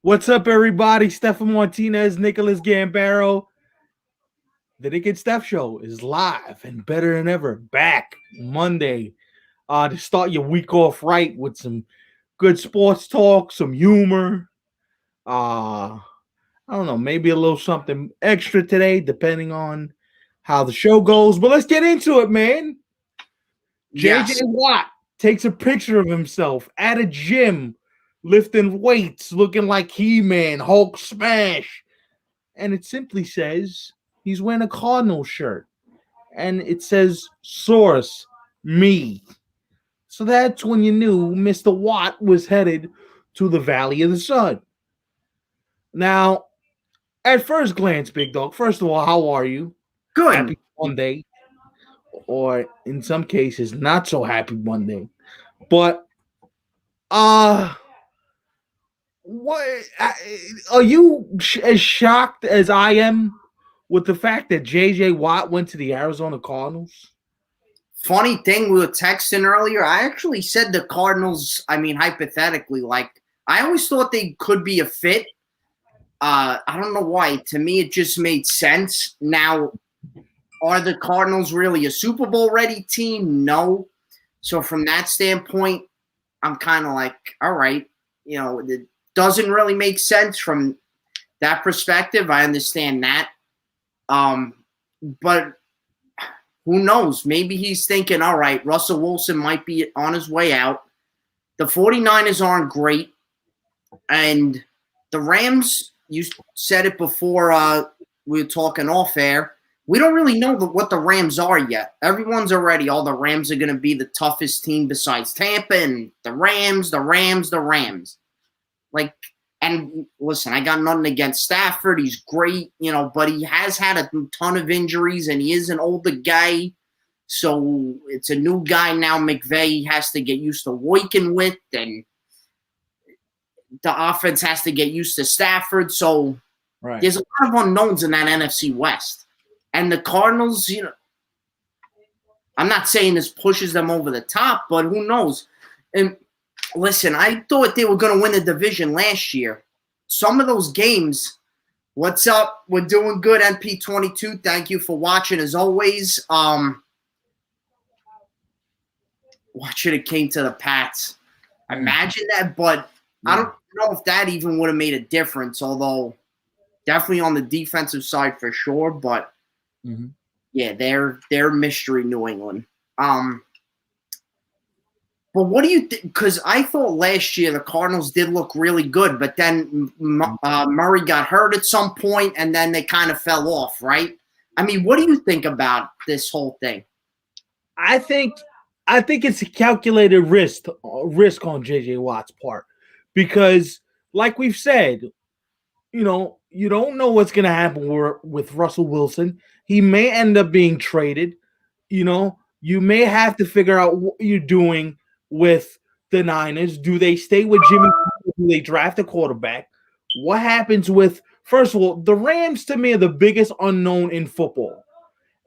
What's up, everybody? Stefan Martinez, Nicholas Gambaro. The Nick and Steph Show is live and better than ever. Back Monday to start your week off right with some good sports talk, some humor. I don't know, maybe a little something extra today, depending on how the show goes. But let's get into it, man. JJ Yes. Watt takes a picture of himself at a gym, lifting weights, looking like He-Man, Hulk smash. And it simply says he's wearing a Cardinal shirt. And it says source, me. So that's when you knew Mr. Watt was headed to the Valley of the Sun. Now, at first glance, Big Dog, first of all, how are you? Good. Happy Monday. Or in some cases, not so happy Monday. But uh what are you as shocked as I am with the fact that JJ Watt went to the Arizona Cardinals? Funny thing, we were texting earlier. I actually said the Cardinals, hypothetically, I always thought they could be a fit. I don't know why. To me, it just made sense. Now, are the Cardinals really a Super Bowl ready team? No. So from that standpoint, I'm kind of like, all right, it doesn't really make sense from that perspective. I understand that. But who knows? Maybe he's thinking, all right, Russell Wilson might be on his way out. The 49ers aren't great. And the Rams, you said it before we were talking off air. We don't really know what the Rams are yet. Everyone's already, the Rams are going to be the toughest team besides Tampa and the Rams. Like, and listen, I got nothing against Stafford. He's great, but he has had a ton of injuries and he is an older guy. So it's a new guy now. McVay has to get used to working with, and the offense has to get used to Stafford. So there's a lot of unknowns in that NFC West. And the Cardinals, I'm not saying this pushes them over the top, but who knows? And listen, I thought they were going to win the division last year. Some of those games, what's up? We're doing good, NP22. Thank you for watching, as always. What should have came to the Pats? Imagine that, but I don't know if that even would have made a difference, although definitely on the defensive side for sure. But, yeah, they're mystery New England. But what do you think? Because I thought last year the Cardinals did look really good, but then Murray got hurt at some point, and then they kind of fell off, right? I mean, what do you think about this whole thing? I think it's a calculated risk on JJ Watt's part because, like we've said, you don't know what's going to happen with Russell Wilson. He may end up being traded. You may have to figure out what you're doing with the Niners. Do they stay with Jimmy? Do they draft a quarterback? What happens with, first of all, the Rams to me are the biggest unknown in football.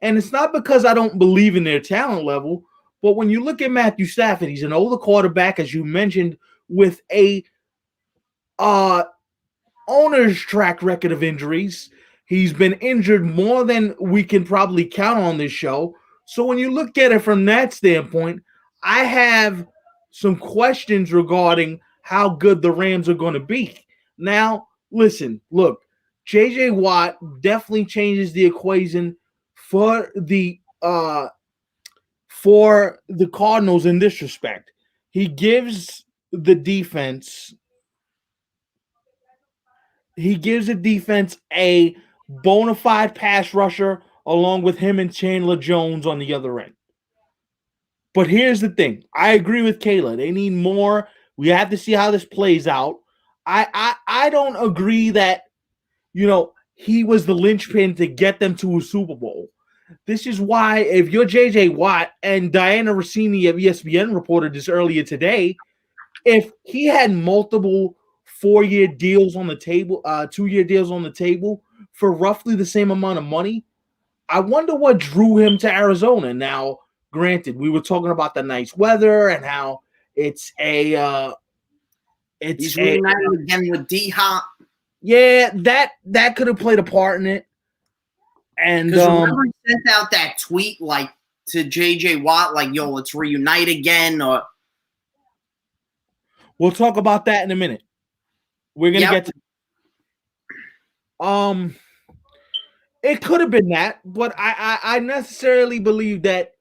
And it's not because I don't believe in their talent level, but when you look at Matthew Stafford, he's an older quarterback, as you mentioned, with a owner's track record of injuries. He's been injured more than we can probably count on this show. So when you look at it from that standpoint, I have some questions regarding how good the Rams are going to be. Now, listen, look, JJ Watt definitely changes the equation for the Cardinals in this respect. He gives the defense a bona fide pass rusher along with him and Chandler Jones on the other end. But here's the thing. I agree with Kayla. They need more. We have to see how this plays out. I don't agree that, he was the linchpin to get them to a Super Bowl. This is why, if you're JJ Watt, and Diana Rossini of ESPN reported this earlier today, if he had multiple 4-year deals on the table, 2-year deals on the table for roughly the same amount of money, I wonder what drew him to Arizona. Now, granted, we were talking about the nice weather and how it's He's reunited again with D-Hop. Yeah, that could have played a part in it. And remember he sent out that tweet like to JJ Watt, like, yo, let's reunite again. Or we'll talk about that in a minute. We're gonna get to it could have been that, but I necessarily believe that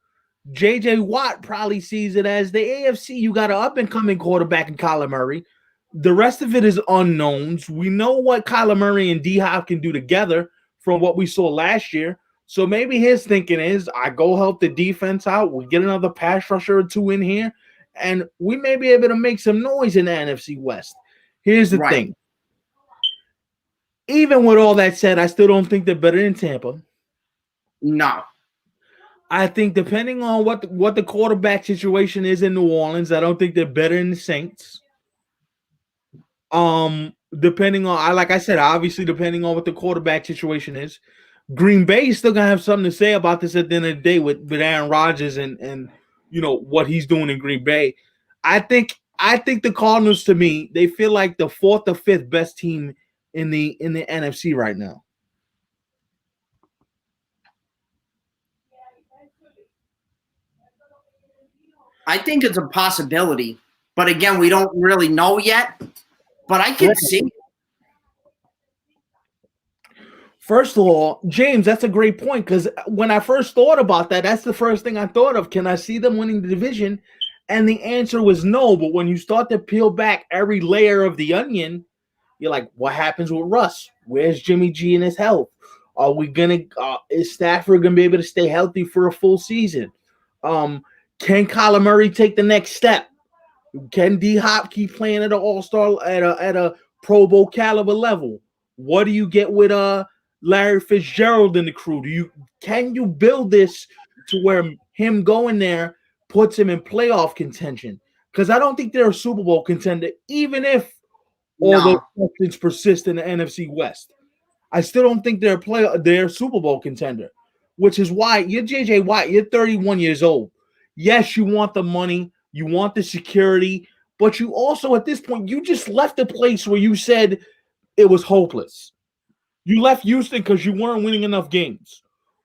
JJ Watt probably sees it as the AFC. You got an up-and-coming quarterback in Kyler Murray. The rest of it is unknowns. We know what Kyler Murray and D-Hop can do together from what we saw last year. So maybe his thinking is, I go help the defense out. We get another pass rusher or two in here, and we may be able to make some noise in the NFC West. Here's the thing. Even with all that said, I still don't think they're better than Tampa. No. I think depending on what the quarterback situation is in New Orleans, I don't think they're better than the Saints. Depending on, like I said, obviously depending on what the quarterback situation is. Green Bay is still gonna have something to say about this at the end of the day with Aaron Rodgers and you know what he's doing in Green Bay. I think the Cardinals, to me, they feel like the fourth or fifth best team in the NFC right now. I think it's a possibility, but again, we don't really know yet. But I can see it. First of all, James, that's a great point, because when I first thought about that, that's the first thing I thought of. Can I see them winning the division? And the answer was no. But when you start to peel back every layer of the onion, you're like, what happens with Russ? Where's Jimmy G and his health? Are we is Stafford gonna be able to stay healthy for a full season? Can Kyler Murray take the next step? Can D-Hop keep playing at an all-star at a Pro Bowl caliber level? What do you get with Larry Fitzgerald in the crew? Can you build this to where him going there puts him in playoff contention? Because I don't think they're a Super Bowl contender, even if all those questions persist in the NFC West. I still don't think they're a Super Bowl contender, which is why you're JJ Watt. You're 31 years old. Yes, you want the money, you want the security, but you also, at this point, you just left a place where you said it was hopeless. You left Houston because you weren't winning enough games.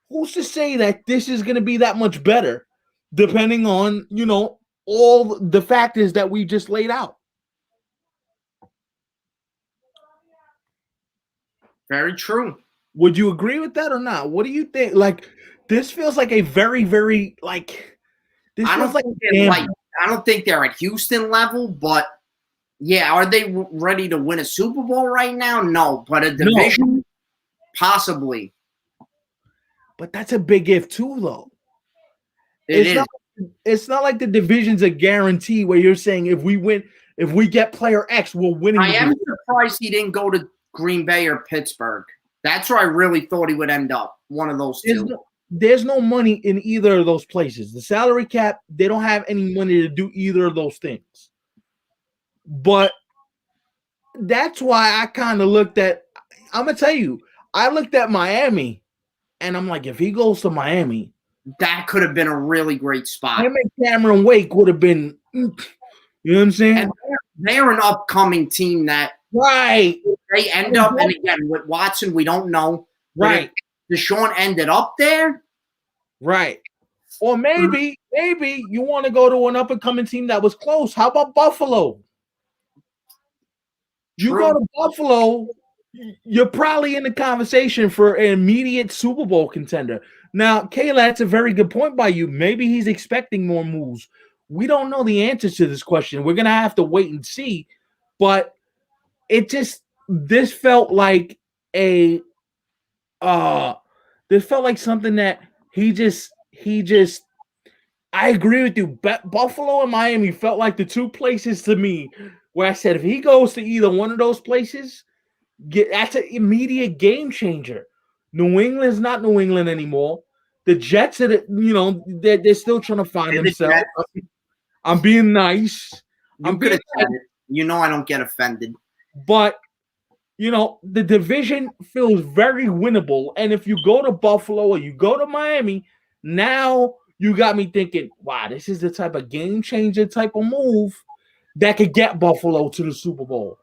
Who's to say that this is going to be that much better, depending on, all the factors that we just laid out? Very true. Would you agree with that or not? What do you think? Like, this feels like a very, very, this feels like I don't think they're at Houston level, but yeah, are they ready to win a Super Bowl right now? No, but a division, possibly. But that's a big if too, though. It's not like the division's a guarantee where you're saying if we get player X, we're winning. I am surprised he didn't go to Green Bay or Pittsburgh. That's where I really thought he would end up. One of those two. There's no money in either of those places. The salary cap, they don't have any money to do either of those things. But that's why I kind of looked at, I'm going to tell you, I looked at Miami, and I'm like, if he goes to Miami, that could have been a really great spot. Him and Cameron Wake would have been, you know what I'm saying? And they're an upcoming team that right. They end up, and again, with Watson, we don't know. Right. Deshaun ended up there. Right. Or maybe you want to go to an up-and-coming team that was close. How about Buffalo? You go to Buffalo, you're probably in the conversation for an immediate Super Bowl contender. Now, Kayla, that's a very good point by you. Maybe he's expecting more moves. We don't know the answers to this question. We're going to have to wait and see. But this felt like something that he just I agree with you. Buffalo and Miami felt like the two places to me where I said if he goes to either one of those places, that's an immediate game changer. New England's not New England anymore. The Jets are, they're still trying to find themselves. I'm being nice. I don't get offended. But the division feels very winnable. And if you go to Buffalo or you go to Miami, now you got me thinking, wow, this is the type of game changer type of move that could get Buffalo to the Super Bowl.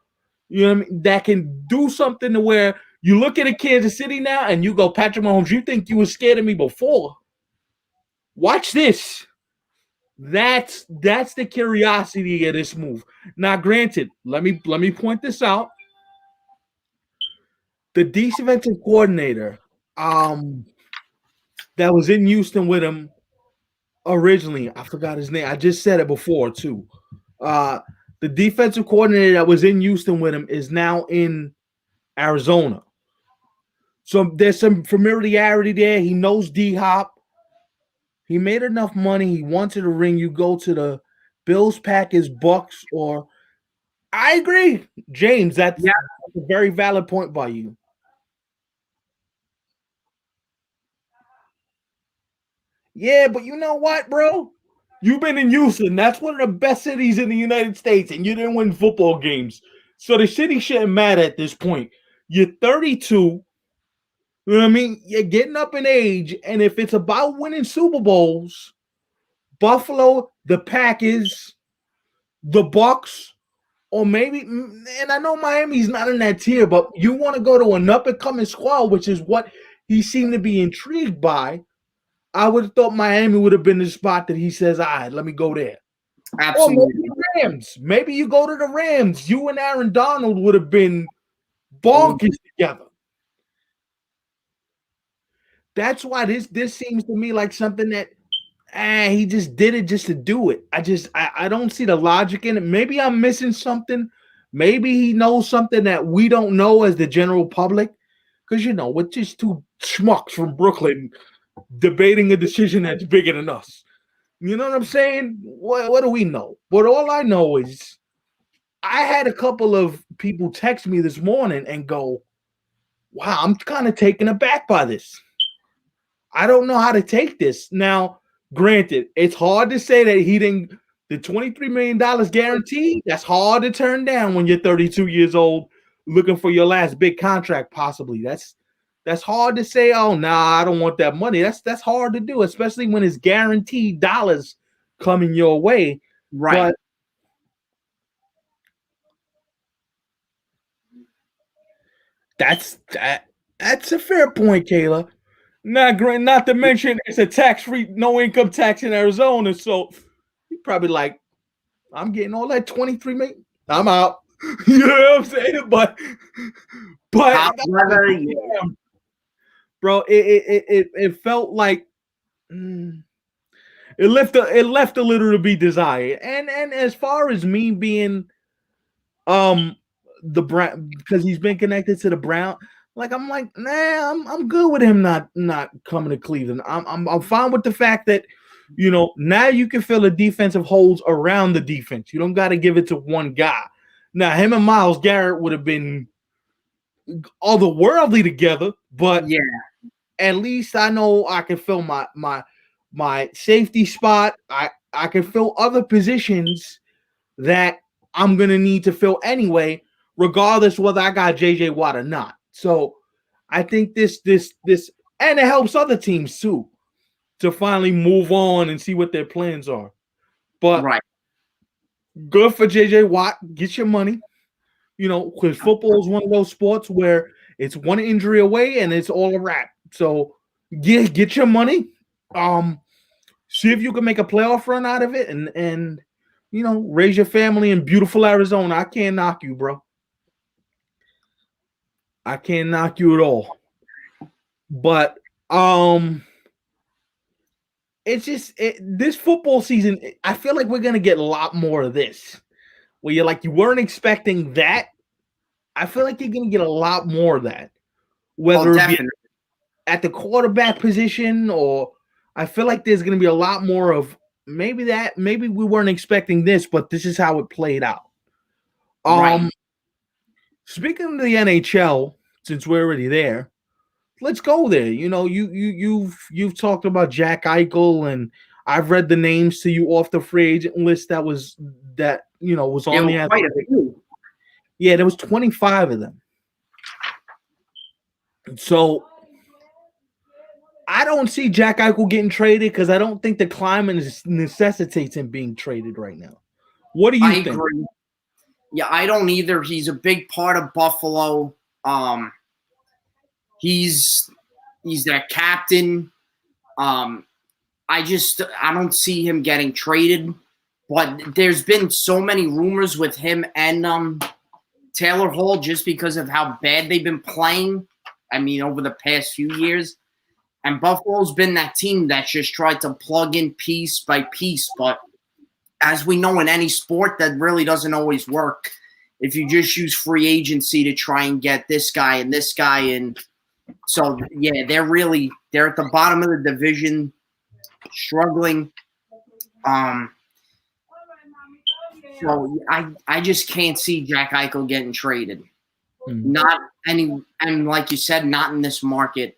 You know what I mean? That can do something to where you look at a Kansas City now and you go, Patrick Mahomes, you think you were scared of me before? Watch this. That's the curiosity of this move. Now, granted, let me point this out. The defensive coordinator, that was in Houston with him originally. I forgot his name. I just said it before too. The defensive coordinator that was in Houston with him is now in Arizona. So there's some familiarity there. He knows D-Hop. He made enough money. He wanted a ring. You go to the Bills, Packers, Bucks, or I agree, James. That's a very valid point by you. Yeah, but you know what, bro? You've been in Houston. That's one of the best cities in the United States, and you didn't win football games. So the city shouldn't matter at this point. You're 32. You know what I mean? You're getting up in age, and if it's about winning Super Bowls, Buffalo, the Packers, the Bucks, or maybe, and I know Miami's not in that tier, but you want to go to an up-and-coming squad, which is what he seemed to be intrigued by. I would have thought Miami would have been the spot that he says, all right, let me go there. Absolutely. Or maybe the Rams. Maybe you go to the Rams. You and Aaron Donald would have been bonkers together. That's why this seems to me like something that he just did it just to do it. I don't see the logic in it. Maybe I'm missing something. Maybe he knows something that we don't know as the general public. Because, we're just two schmucks from Brooklyn debating a decision that's bigger than us. You know what I'm saying? What do we know? But all I know is I had a couple of people text me this morning and go, wow, I'm kind of taken aback by this. I don't know how to take this. Now, granted, it's hard to say that he didn't, the $23 million guaranteed, that's hard to turn down when you're 32 years old looking for your last big contract, possibly. That's hard to say, oh, nah, I don't want that money. That's hard to do, especially when it's guaranteed dollars coming your way. Right. But that's a fair point, Kayla. Not to mention it's a tax-free, no income tax in Arizona. So you're probably like, I'm getting all that 23 million. I'm out. You know what I'm saying? But bro, it felt like it left a little to be desired. And as far as me being the Brown, because he's been connected to the Brown, like I'm like, nah, I'm good with him not coming to Cleveland. I'm fine with the fact that now you can fill the defensive holes around the defense. You don't got to give it to one guy. Now him and Myles Garrett would have been otherworldly together, but yeah, at least I know I can fill my safety spot. I can fill other positions that I'm gonna need to fill anyway, regardless whether I got JJ Watt or not. So I think this and it helps other teams too to finally move on and see what their plans are. But good for JJ Watt. Get your money. Because football is one of those sports where it's one injury away and it's all a wrap. So get your money. See if you can make a playoff run out of it and raise your family in beautiful Arizona. I can't knock you, bro. I can't knock you at all. But it's just this football season, I feel like we're gonna get a lot more of this. Where you're like, you weren't expecting that. I feel like you're gonna get a lot more of that. Whether it be at the quarterback position, or I feel like there's gonna be a lot more of maybe we weren't expecting this, but this is how it played out. Speaking of the NHL, since we're already there, let's go there. You've talked about Jack Eichel, and I've read the names to you off the free agent list that was on the quite a few. Yeah, there was 25 of them. So I don't see Jack Eichel getting traded because I don't think the climate necessitates him being traded right now. What do you I think? agree. Yeah, I don't either. He's a big part of Buffalo. He's their captain. I don't see him getting traded, but there's been so many rumors with him and Taylor Hall just because of how bad they've been playing. I mean, over the past few years. And Buffalo's been that team that's just tried to plug in piece by piece. But as we know in any sport, that really doesn't always work. If you just use free agency to try and get this guy and this guy. And so, yeah, they're at the bottom of the division, struggling. So I just can't see Jack Eichel getting traded. Not any, and like you said, not in this market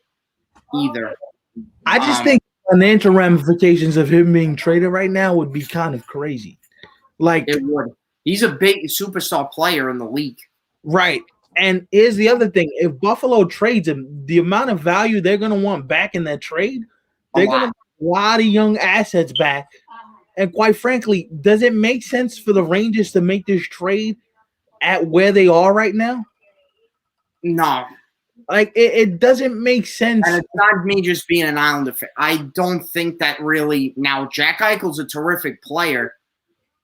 either. I just think financial ramifications of him being traded right now would be kind of crazy. Like, it would. He's a big superstar player in the league. Right. And here's the other thing. If Buffalo trades him, the amount of value they're going to want back in that trade, they're going to get a lot of young assets back. And quite frankly, does it make sense for the Rangers to make this trade at where they are right now? No. Like, it doesn't make sense. And it's not me just being an Islander fan. I don't think that really – now, Jack Eichel's a terrific player.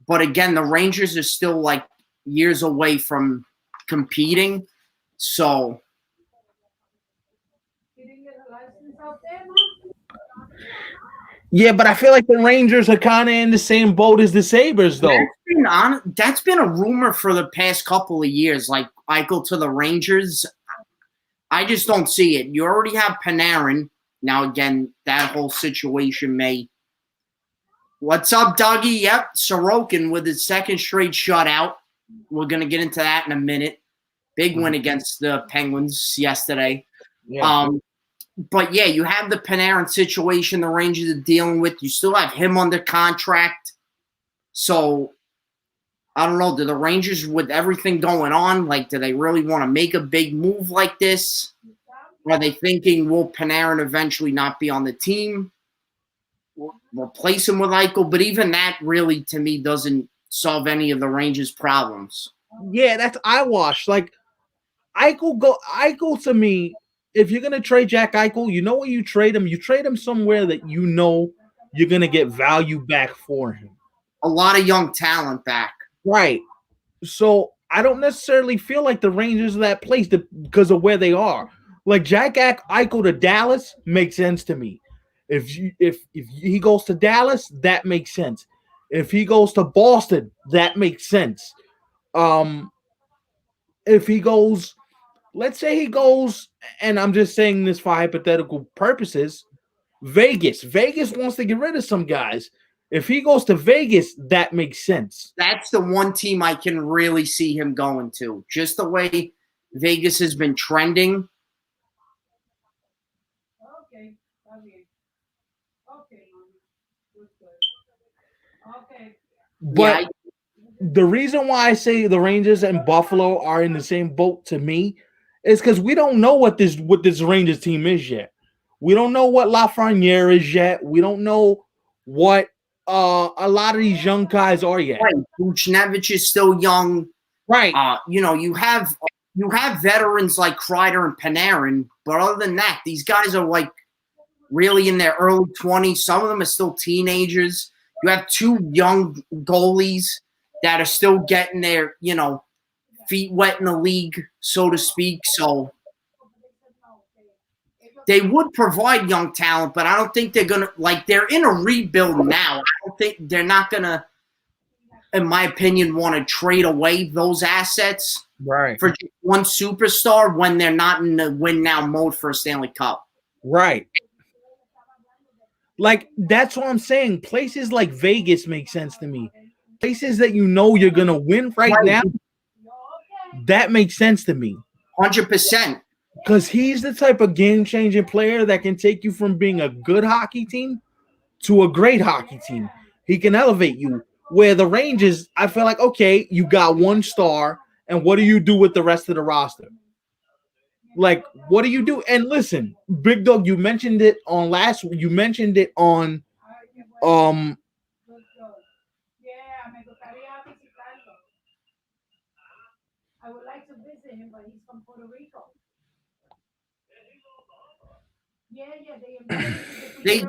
But, again, the Rangers are still, like, years away from competing. So – yeah, but I feel like the Rangers are kind of in the same boat as the Sabres, though. That's been a rumor for the past couple of years, like Eichel to the Rangers. I just don't see it. You already have Panarin. Now, again, that whole situation may – what's up, Dougie? Yep, Sorokin with his second straight shutout. We're going to get into that in a minute. Big win against the Penguins yesterday. Yeah. But, yeah, you have the Panarin situation the Rangers are dealing with. You still have him under contract. So, I don't know. Do the Rangers, with everything going on, like, do they really want to make a big move like this? Are they thinking, will Panarin eventually not be on the team? Replace him with Eichel? But even that really, to me, doesn't solve any of the Rangers' problems. Yeah, that's eyewash. Like, Eichel to me, if you're going to trade Jack Eichel, you know where you trade him? You trade him somewhere that you know you're going to get value back for him. A lot of young talent back. Right. So I don't necessarily feel like the Rangers are that place because of where they are. Like Jack Eichel to Dallas makes sense to me. If he goes to Dallas, that makes sense. If he goes to Boston, that makes sense. If he goes, let's say he goes, and I'm just saying this for hypothetical purposes, Vegas. Vegas wants to get rid of some guys. If he goes to Vegas, that makes sense. That's the one team I can really see him going to. Just the way Vegas has been trending. But the reason why I say the Rangers and Buffalo are in the same boat to me is because we don't know what this Rangers team is yet. We don't know what Lafreniere is yet. We don't know what a lot of these young guys are yet. Right. Buchnevich is still young. Right. You have veterans like Kreider and Panarin, but other than that, these guys are like really in their early 20s. Some of them are still teenagers. You have two young goalies that are still getting their, feet wet in the league, so to speak. So they would provide young talent, but I don't think they're going to, they're in a rebuild now. I don't think they're not going to, in my opinion, want to trade away those assets for just one superstar when they're not in the win now mode for a Stanley Cup. Right. Like, that's what I'm saying. Places like Vegas make sense to me. Places that you know you're going to win right now, that makes sense to me. 100%. Because he's the type of game-changing player that can take you from being a good hockey team to a great hockey team. He can elevate you. Where the Rangers, I feel like, okay, you got one star, and what do you do with the rest of the roster? Like, what do you do? And listen, Big Dog, you mentioned it on They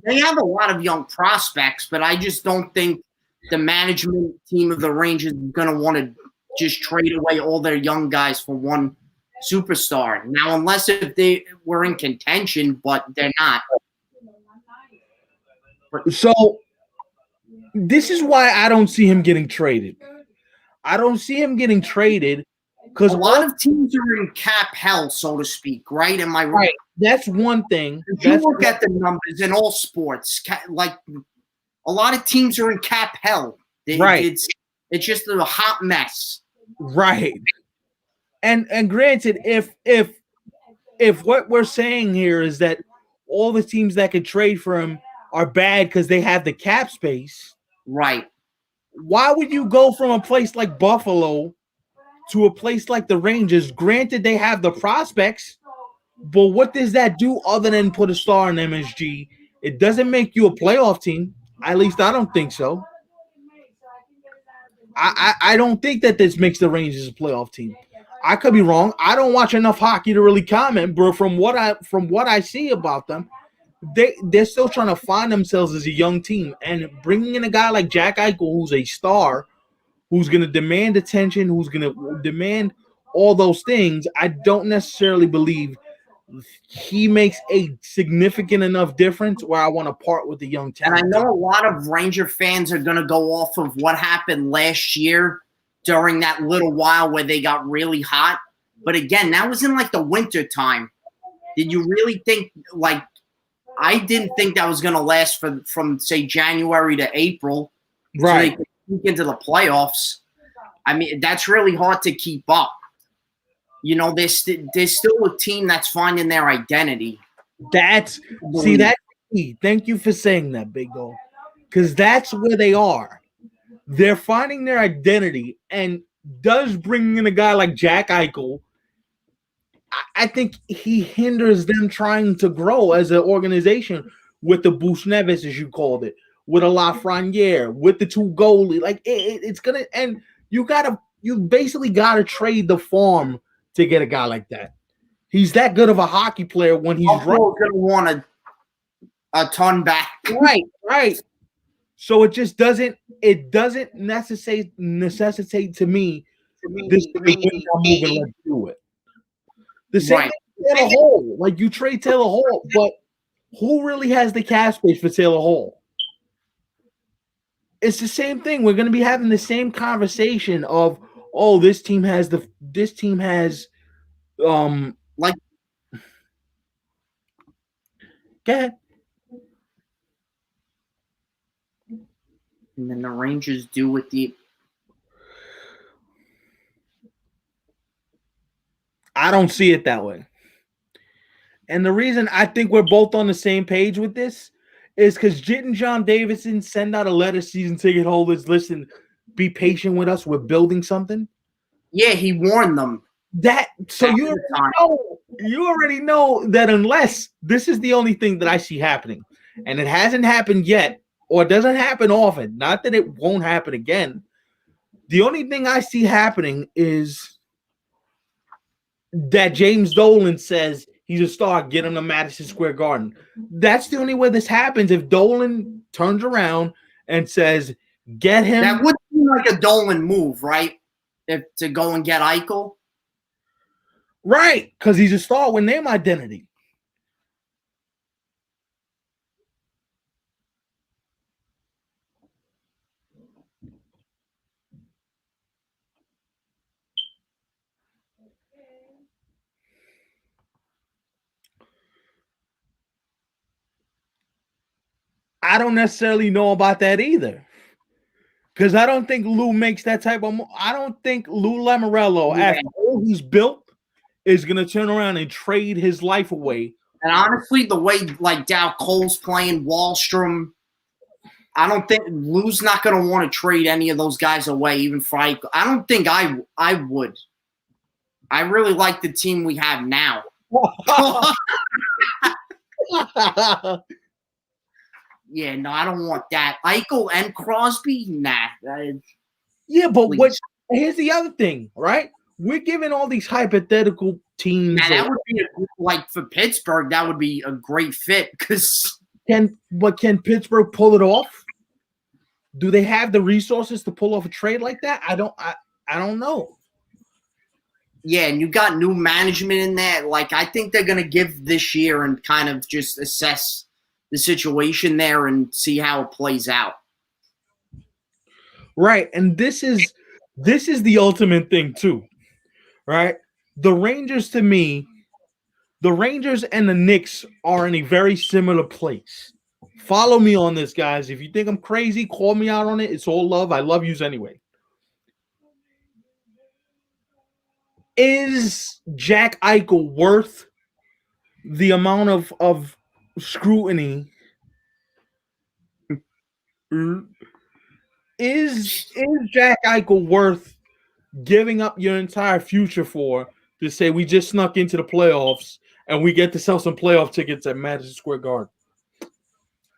they have a lot of young prospects, but I just don't think the management team of the Rangers is going to want to just trade away all their young guys for one superstar. Now, unless if they were in contention, but they're not. So this is why I don't see him getting traded. I don't see him getting traded because A lot of teams are in cap hell, so to speak, right? Am I right? right. That's one thing. If you That's look at the numbers in all sports, like a lot of teams are in cap hell. Right. It's just a hot mess. right. And granted, if what we're saying here is that all the teams that could trade for him are bad because they have the cap space, Right. why would you go from a place like Buffalo to a place like the Rangers? Granted, they have the prospects, but what does that do other than put a star in MSG? It doesn't make you a playoff team. At least I don't think so. I don't think that this makes the Rangers a playoff team. I could be wrong. I don't watch enough hockey to really comment, but from what I see about them, they're still trying to find themselves as a young team. And bringing in a guy like Jack Eichel, who's a star, who's going to demand attention, who's going to demand all those things, I don't necessarily believe he makes a significant enough difference where I want to part with the young talent. And I know a lot of Ranger fans are going to go off of what happened last year during that little while where they got really hot. But again, that was in like the winter time. Did you really think like I didn't think that was going to last from say January to April, right? So they could sneak into the playoffs. I mean, that's really hard to keep up. You know, there's still a team that's finding their identity. That's key. Thank you for saying that, Big Dog, because that's where they are. They're finding their identity, and does bring in a guy like Jack Eichel. I think he hinders them trying to grow as an organization with the Buchnevich, as you called it, with a Lafreniere, with the two goalie. Like it's gonna, and you basically gotta trade the farm to get a guy like that. He's that good of a hockey player when he's right. Gonna want a ton back. Right. So it just doesn't necessitate to me this to be moving. Let's do it. The same thing with Taylor Hall. Like you trade Taylor Hall, but who really has the cap space for Taylor Hall? It's the same thing. We're going to be having the same conversation of, oh, this team has like. Go ahead. And then the Rangers do with the. I don't see it that way. And the reason I think we're both on the same page with this is because didn't John Davidson send out a letter, season ticket holders, listen, be patient with us. We're building something. Yeah, he warned them. You already know that unless this is the only thing that I see happening, and it hasn't happened yet, or it doesn't happen often, not that it won't happen again. The only thing I see happening is that James Dolan says he's a star, get him to Madison Square Garden. That's the only way this happens. If Dolan turns around and says, get him. That would seem like a Dolan move, right? To go and get Eichel. Right, because he's a star with name identity. I don't necessarily know about that either. Because I don't think Lou makes that type of move. I don't think Lou Lamoriello, after all he's built, is going to turn around and trade his life away. And honestly, the way like Dow Cole's playing, Wahlstrom, I don't think Lou's not going to want to trade any of those guys away, even for Eichel. I don't think I would. I really like the team we have now. Yeah, no, I don't want that. Eichel and Crosby, nah. Yeah, but here's the other thing, right? we're giving all these hypothetical teams. Yeah, that would be like for Pittsburgh. That would be a great fit because can Pittsburgh pull it off? Do they have the resources to pull off a trade like that? I don't know. Yeah, and you got new management in there. Like, I think they're going to give this year and kind of just assess the situation there and see how it plays out. Right, and this is the ultimate thing too, right? The Rangers, to me, the Rangers and the Knicks are in a very similar place. Follow me on this, guys. If you think I'm crazy, call me out on it. It's all love. I love yous anyway. Is Jack Eichel worth the amount of scrutiny? Is Jack Eichel worth giving up your entire future for to say we just snuck into the playoffs and we get to sell some playoff tickets at Madison Square Garden?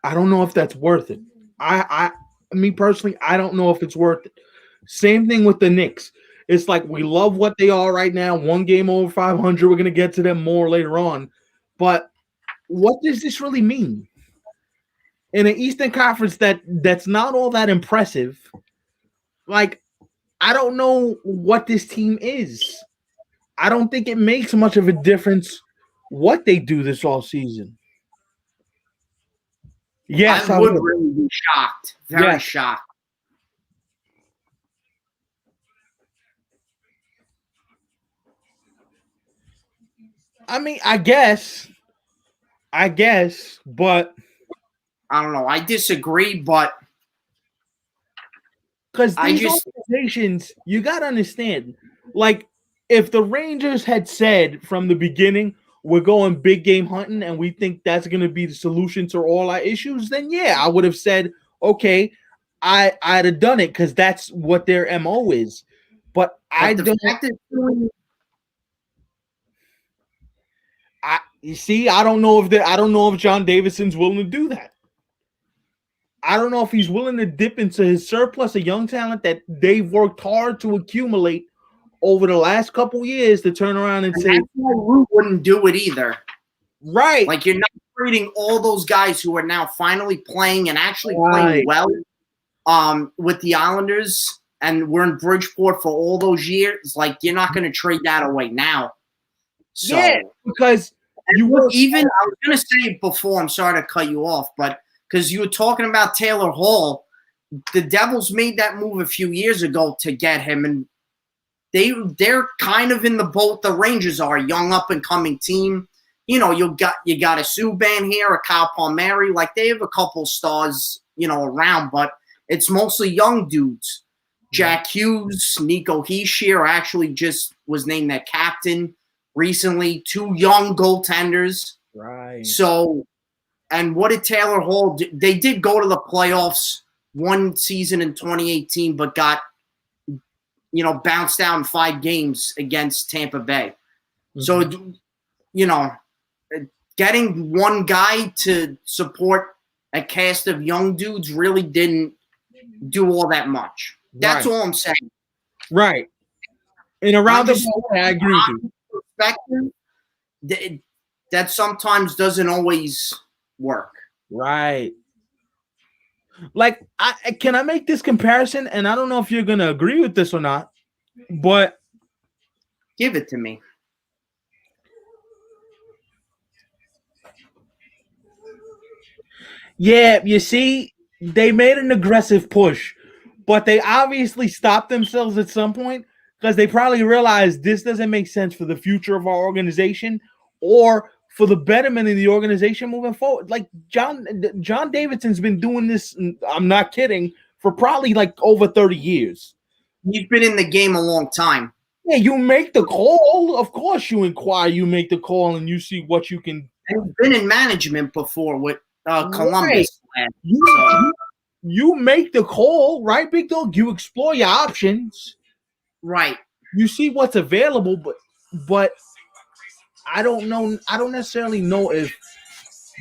I don't know if that's worth it. Me personally, I don't know if it's worth it. Same thing with the Knicks. It's like we love what they are right now. One game over 500. We're going to get to them more later on. But what does this really mean? In an Eastern Conference that's not all that impressive, like, I don't know what this team is. I don't think it makes much of a difference what they do this all season. Yes, I would really be shocked. Very shocked. I mean, I guess, but I don't know. I disagree, but because these organizations, you got to understand, like, if the Rangers had said from the beginning, we're going big game hunting and we think that's going to be the solution to all our issues, then yeah, I would have said, okay, I'd have done it because that's what their MO is. But I don't. You see, I don't know if John Davidson's willing to do that. I don't know if he's willing to dip into his surplus of young talent that they've worked hard to accumulate over the last couple years to turn around and say, Root wouldn't do it either. Right. Like, you're not treating all those guys who are now finally playing and actually playing well with the Islanders, and we're in Bridgeport for all those years. Like, you're not going to trade that away now. So, yeah, because I was going to say it before, I'm sorry to cut you off, but because you were talking about Taylor Hall, the Devils made that move a few years ago to get him, and they're kind of in the boat the Rangers are, a young up-and-coming team. You know, you got a Subban here, a Kyle Palmieri. Like, they have a couple stars, around, but it's mostly young dudes. Jack Hughes, Nico Hischier actually just was named their captain recently. 2 young goaltenders. Right. So, and what did Taylor Hall do? They did go to the playoffs one season in 2018, but got, bounced out in 5 games against Tampa Bay. Mm-hmm. So, getting one guy to support a cast of young dudes really didn't do all that much. That's all I'm saying. Right. And around the board, I agree with you. That sometimes doesn't always work. Right. Like, can I make this comparison? And I don't know if you're going to agree with this or not, but give it to me. Yeah, you see, they made an aggressive push, but they obviously stopped themselves at some point because they probably realized this doesn't make sense for the future of our organization or for the betterment of the organization moving forward. Like, John Davidson's been doing this, I'm not kidding, for probably like over 30 years. He's been in the game a long time. Yeah, you make the call. Of course you inquire, you make the call, and you see what you can. And he's been in management before with Columbus. Right. You make the call, right, Big Dog? You explore your options. Right. You see what's available, but I don't know. I don't necessarily know if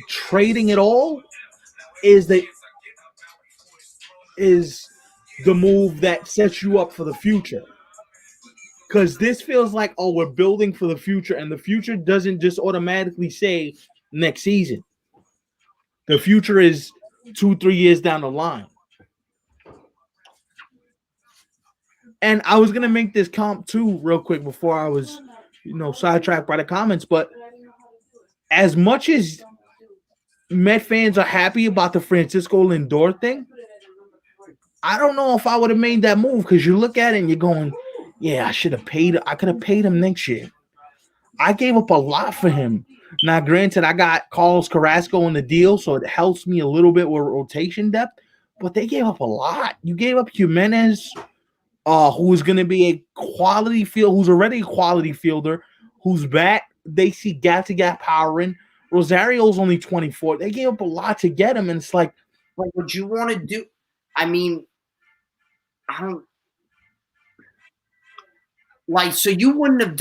trading it all is the move that sets you up for the future. Because this feels like, oh, we're building for the future, and the future doesn't just automatically say next season. The future is 2-3 years down the line. And I was gonna make this comp too, real quick, before I was, sidetracked by the comments. But as much as Met fans are happy about the Francisco Lindor thing, I don't know if I would have made that move, because you look at it and you're going, yeah, I could have paid him next year. I gave up a lot for him. Now, granted, I got Carlos Carrasco in the deal, so it helps me a little bit with rotation depth, but they gave up a lot. You gave up Jimenez, who's going to be a quality field, who's already a quality fielder, who's back. They see gap-to-gap power in. Rosario's only 24. They gave up a lot to get him, and it's like, what you want to do? I mean, so you wouldn't have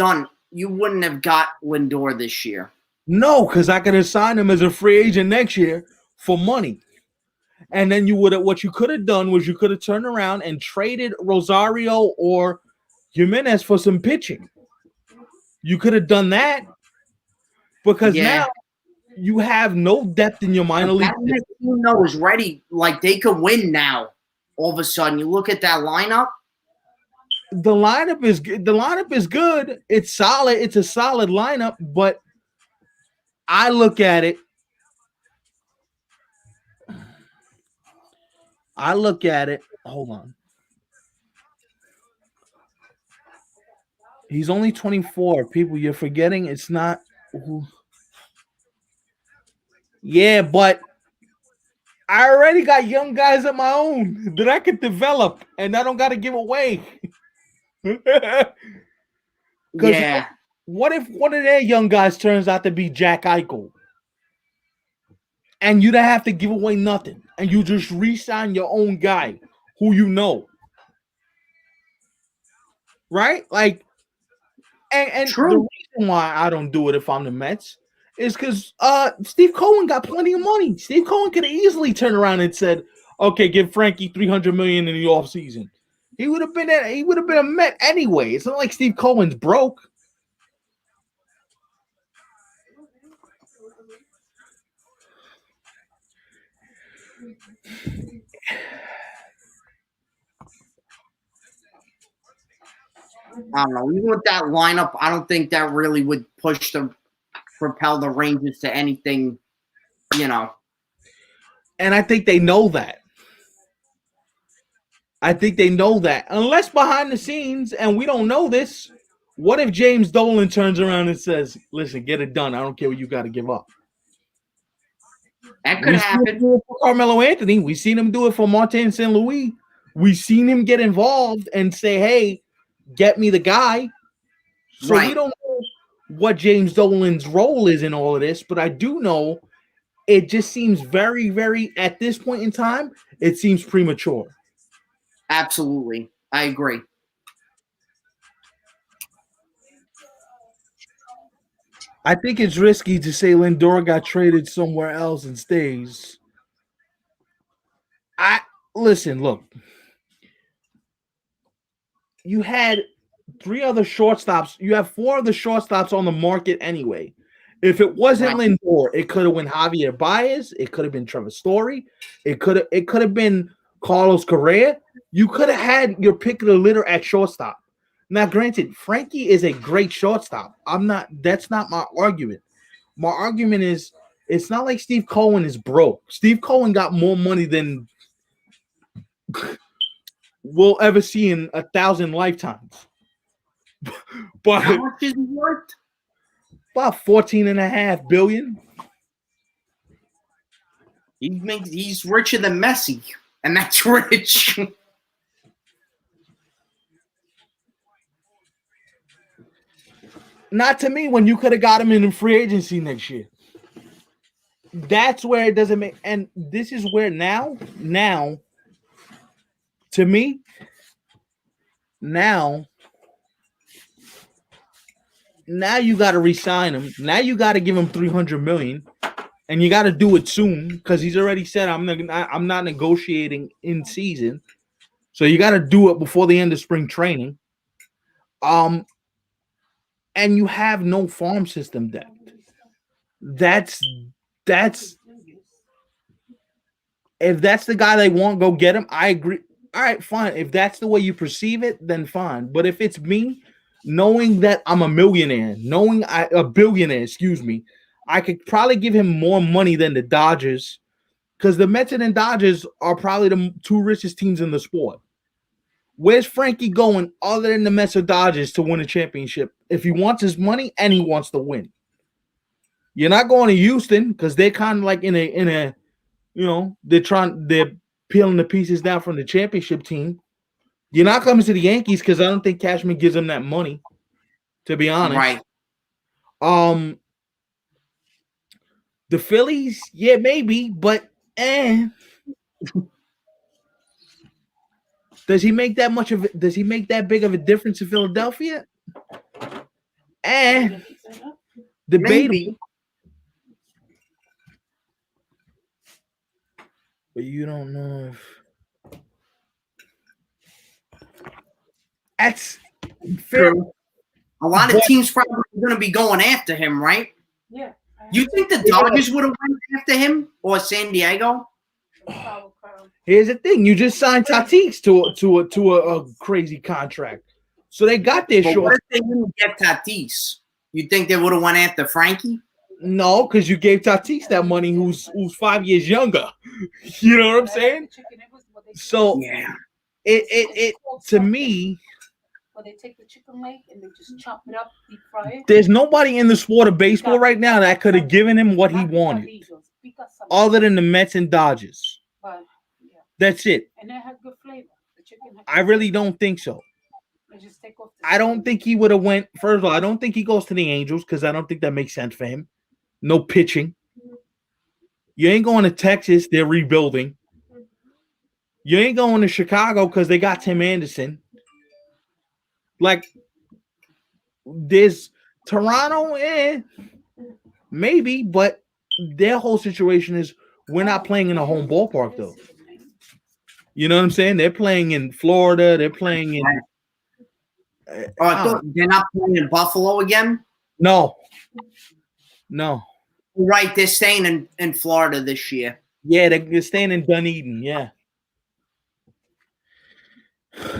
got Lindor this year. No, because I could have signed him as a free agent next year for money. And then what you could have done was you could have turned around and traded Rosario or Jimenez for some pitching. You could have done that, because now you have no depth in your minor league. That team is ready. Like, they could win now. All of a sudden, you look at that lineup. The lineup is good. The lineup is good. It's solid. It's a solid lineup, but I look at it. Hold on. He's only 24. People, you're forgetting it's not. Yeah, but I already got young guys of my own that I could develop, and I don't got to give away. Yeah. What if one of their young guys turns out to be Jack Eichel? And you don't have to give away nothing. And you just re-sign your own guy who you know. Right? Like, and True. the reason why I don't do it if I'm the Mets is because Steve Cohen got plenty of money. Steve Cohen could have easily turned around and said, okay, give Frankie $300 million in the offseason. He would have been a Met anyway. It's not like Steve Cohen's broke. I don't know. Even with that lineup, I don't think that really would propel the Rangers to anything, And I think they know that. Unless behind the scenes, and we don't know this, what if James Dolan turns around and says, listen, get it done. I don't care what you got to give up. That could happen. For Carmelo Anthony. We've seen him do it for Martin St. Louis. We've seen him get involved and say, hey, get me the guy. So we don't know what James Dolan's role is in all of this, but I do know it just seems very, very, at this point in time, it seems premature. Absolutely. I agree. I think it's risky to say Lindor got traded somewhere else and stays. Look. You had 3 other shortstops. You have 4 of the shortstops on the market anyway. If it wasn't Lindor, it could have been Javier Baez. It could have been Trevor Story. It could have been Carlos Correa. You could have had your pick of the litter at shortstop. Now, granted, Frankie is a great shortstop. That's not my argument. My argument is it's not like Steve Cohen is broke. Steve Cohen got more money than we'll ever see in 1,000 lifetimes. But how much is he worth? About $14.5 billion. He's richer than Messi, and that's rich. Not to me when you could have got him in free agency next year. That's where it doesn't make, and this is where now, to me, now you got to re-sign him. Now you got to give him $300 million, and you got to do it soon because he's already said I'm not negotiating in season. So you got to do it before the end of spring training. Um, and you have no farm system depth. That's if that's the guy they want, go get him. I agree. All right, fine. If that's the way you perceive it, then fine. But if it's me, knowing that I'm a millionaire, knowing a billionaire, excuse me, I could probably give him more money than the Dodgers, because the Mets and Dodgers are probably the two richest teams in the sport. Where's Frankie going other than the Mets or Dodgers to win a championship? If he wants his money and he wants to win, you're not going to Houston because they're kind of like in a they're peeling the pieces down from the championship team. You're not coming to the Yankees because I don't think Cashman gives them that money, to be honest. Right. The Phillies, yeah, maybe, but does he make that much of it? Does he make that big of a difference in Philadelphia? Debatable. Maybe. But you don't know if that's fair. True. A lot of teams probably going to be going after him, right? Yeah. You think the Dodgers would have went after him or San Diego? Here's the thing: you just signed Tatis to a crazy contract, so they got their But short. what if they didn't get Tatis? You think they would have went after Frankie? No, because you gave Tatis that money, who's 5 years younger. You know what I'm saying? So Yeah. it to me, Where they take the chicken leg and they just chop it up, deep fry it. there's nobody in the sport of baseball right now that could have given him what he wanted, other than the Mets and Dodgers. But, yeah. That's it. And it had good flavor. The chicken had I really don't think so. They just take off the I don't skin. think he would have went. First of all, I don't think he goes to the Angels because I don't think that makes sense for him. No pitching. You ain't going to Texas. They're rebuilding. You ain't going to Chicago because they got Tim Anderson. Like, there's Toronto, maybe, but their whole situation is we're not playing in a home ballpark, though. You know what I'm saying? They're playing in Florida. They're playing in. Oh, I thought they're not playing in Buffalo again? No. Right, they're staying in Florida this year. Yeah, they're staying in Dunedin. Yeah.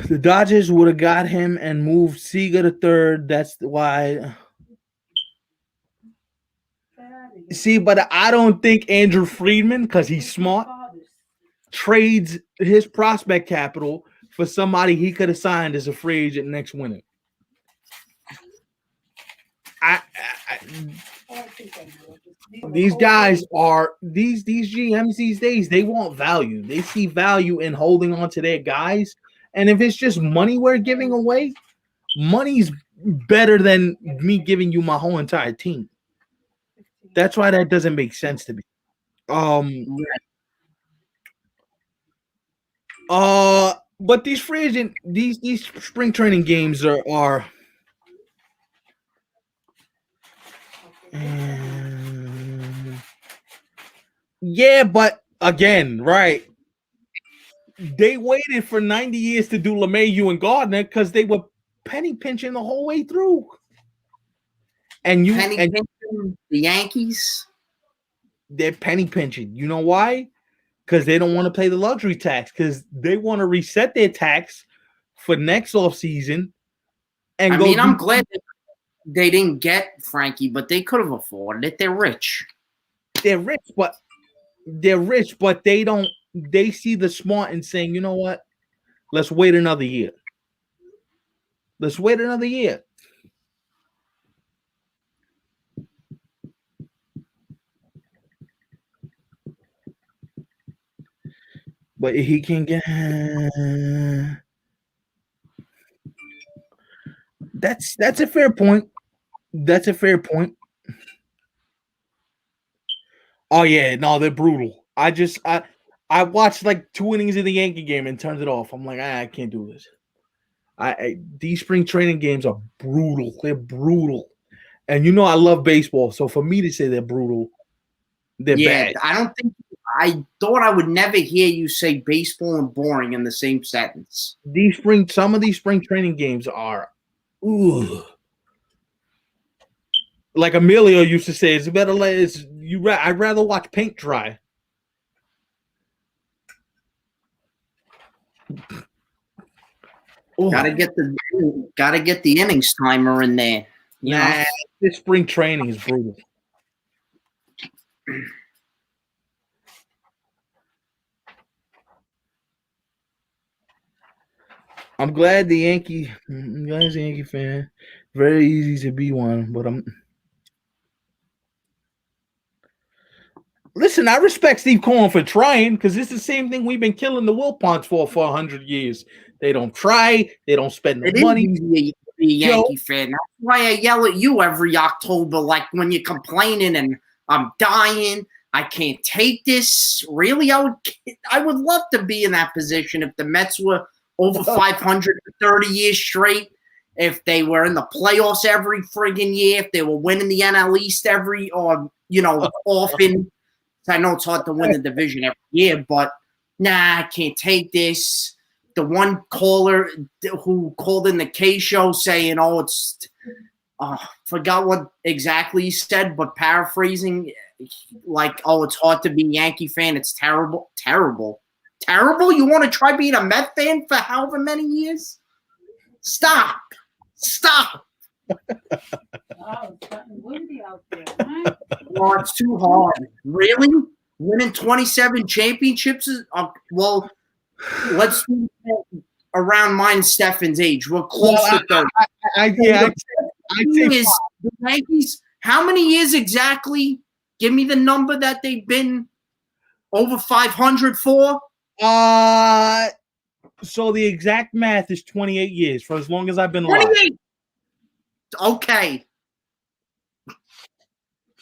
The Dodgers would have got him and moved Seager to third. That's why. See, but I don't think Andrew Friedman, because he's smart, trades his prospect capital for somebody he could have signed as a free agent next winter. These guys are these GMs these days. They want value. They see value in holding on to their guys. And if it's just money we're giving away, money's better than me giving you my whole entire team. That's why that doesn't make sense to me. But these free agent, these spring training games are yeah, but again, right? They waited for 90 years to do LeMahieu and Gardner because they were penny pinching the whole way through. And pinching the Yankees? They're penny pinching. You know why? Because they don't want to pay the luxury tax, because they want to reset their tax for next offseason. And I'm glad that they didn't get Frankie, but they could have afforded it. They're rich. They're rich, but they don't. They see the smart in saying, you know what? Let's wait another year. Let's wait another year. But he can get. That's a fair point. That's a fair point. Oh yeah, no, they're brutal. I watched like 2 innings of the Yankee game and turned it off. I'm like, I can't do this. These spring training games are brutal. They're brutal. And you know I love baseball, so for me to say they're brutal, they're bad. I thought I would never hear you say baseball and boring in the same sentence. Some of these spring training games are Ooh. Like Emilio used to say, it's better let it's you. I'd rather watch paint dry. Ooh. Gotta get the innings timer in there. You know? This spring training is brutal. I'm glad the Yankee fan. Very easy to be one, but listen, I respect Steve Cohen for trying because it's the same thing we've been killing the Wilpons for 100 years. They don't try. They don't spend the money. It is easy to be a Yankee fan. That's why I yell at you every October, like when you're complaining and I'm dying. I can't take this. Really, I would love to be in that position if the Mets were over 500 for 30 years straight. If they were in the playoffs every friggin' year, if they were winning the NL East often. I know it's hard to win the division every year, but I can't take this. The one caller who called in the K show saying, forgot what exactly he said, but paraphrasing, like, it's hard to be a Yankee fan. It's terrible. Terrible? You want to try being a Met fan for however many years? Stop. Oh, it's gotten windy out there, huh? Oh, it's too hard. Really? Winning 27 championships is let's do around mine and Stefan's age. We're close to 30. I'd say the Yankees, how many years exactly? Give me the number that they've been over 500 for. So the exact math is 28 years for as long as I've been alive. 28. Okay.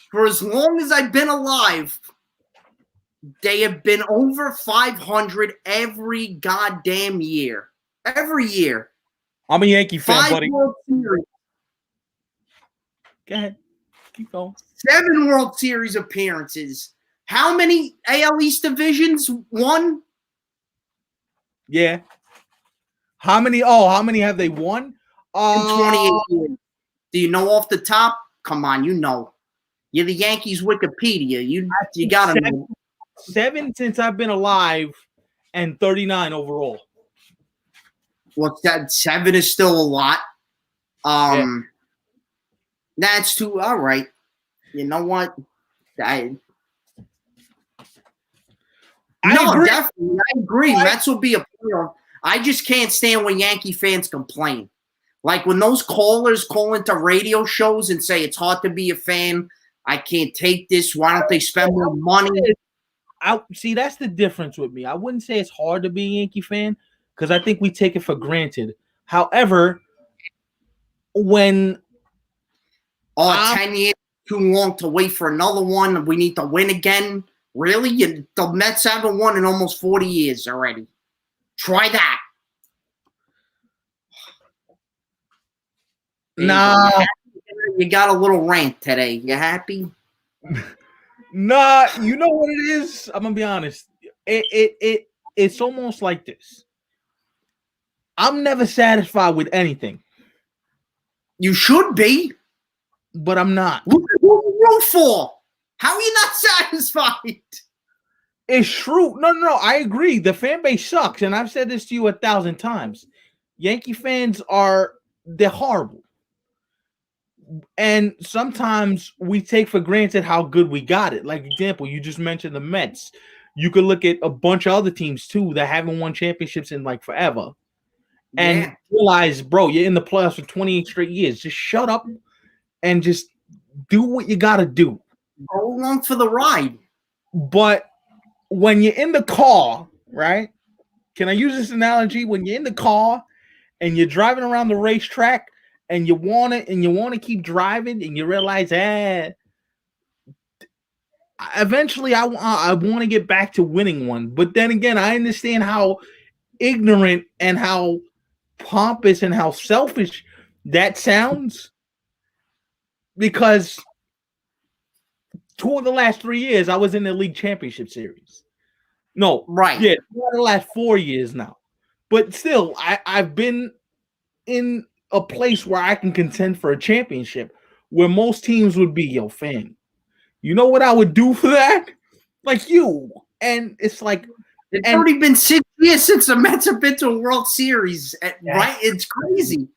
For as long as I've been alive, they have been over 500 every goddamn year. Every year. I'm a Yankee fan, 5 buddy. World Series. Go ahead. Keep going. 7 World Series appearances. How many AL East divisions won? Yeah. How many have they won? In 28 years. Do you know off the top? Come on, you know. You're the Yankees Wikipedia. You got to know. 7 since I've been alive and 39 overall. Well, that 7 is still a lot. That's too all right. You know what? Agree. Definitely. I agree. Mets will be a player. I just can't stand when Yankee fans complain. Like when those callers call into radio shows and say it's hard to be a fan. I can't take this. Why don't they spend more money? See, that's the difference with me. I wouldn't say it's hard to be a Yankee fan because I think we take it for granted. However, when 10 years too long to wait for another one, we need to win again. Really? The Mets haven't won in almost 40 years already. Try that. Nah. You got a little rant today. You happy? Nah, you know what it is? I'm gonna be honest. It's almost like this. I'm never satisfied with anything. You should be. But I'm not. What are you root for? How are you not satisfied? It's true. No, I agree. The fan base sucks, and I've said this to you 1,000 times. Yankee fans they're horrible. And sometimes we take for granted how good we got it. Like, example, you just mentioned the Mets. You could look at a bunch of other teams, too, that haven't won championships in, like, forever. And realize, bro, you're in the playoffs for 28 straight years. Just shut up and just do what you got to do. Go along for the ride. But when you're in the car, right? Can I use this analogy? When you're in the car and you're driving around the racetrack, and you want to keep driving, and you realize, eventually I want to get back to winning one. But then again, I understand how ignorant and how pompous and how selfish that sounds, because 2 of the last 3 years I was in the league championship series. No, right? Yeah, 2 of the last 4 years now. But still, I've been in a place where I can contend for a championship, where most teams would be, yo, fam. You know what I would do for that? Like you. And it's like, It's and already been 6 years since the Mets have been to a World Series, right? It's crazy.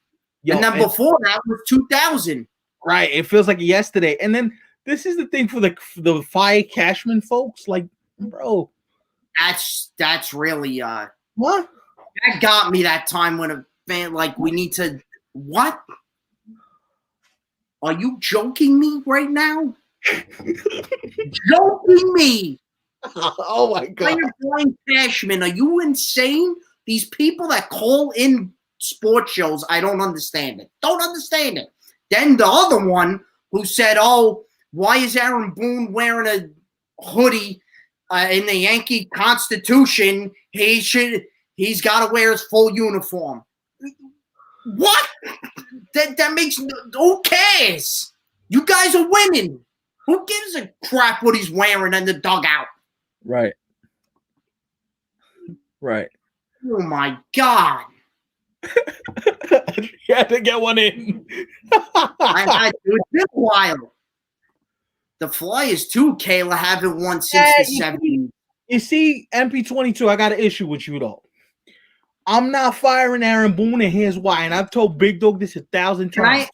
yo, and then before that was 2000. right, it feels like yesterday. And then this is the thing for the Fire Cashman folks, like, bro, That's really what? that got me that time when a fan like we need to what? Are you joking me right now? Joking me? Oh my god! Brian Cashman, are you insane? These people that call in sports shows, I don't understand it. Don't understand it. Then the other one who said, "Oh, why is Aaron Boone wearing a hoodie in the Yankee Constitution? He's got to wear his full uniform." What? That makes who cares? You guys are winning. Who gives a crap what he's wearing in the dugout? Right. Right. Oh my god! You had to get one in. It's been a while. The Flyers too, Kayla, haven't won since the 70s. You see, MP22, I got an issue with you though. I'm not firing Aaron Boone, and here's why. And I've told Big Dog this 1,000 times.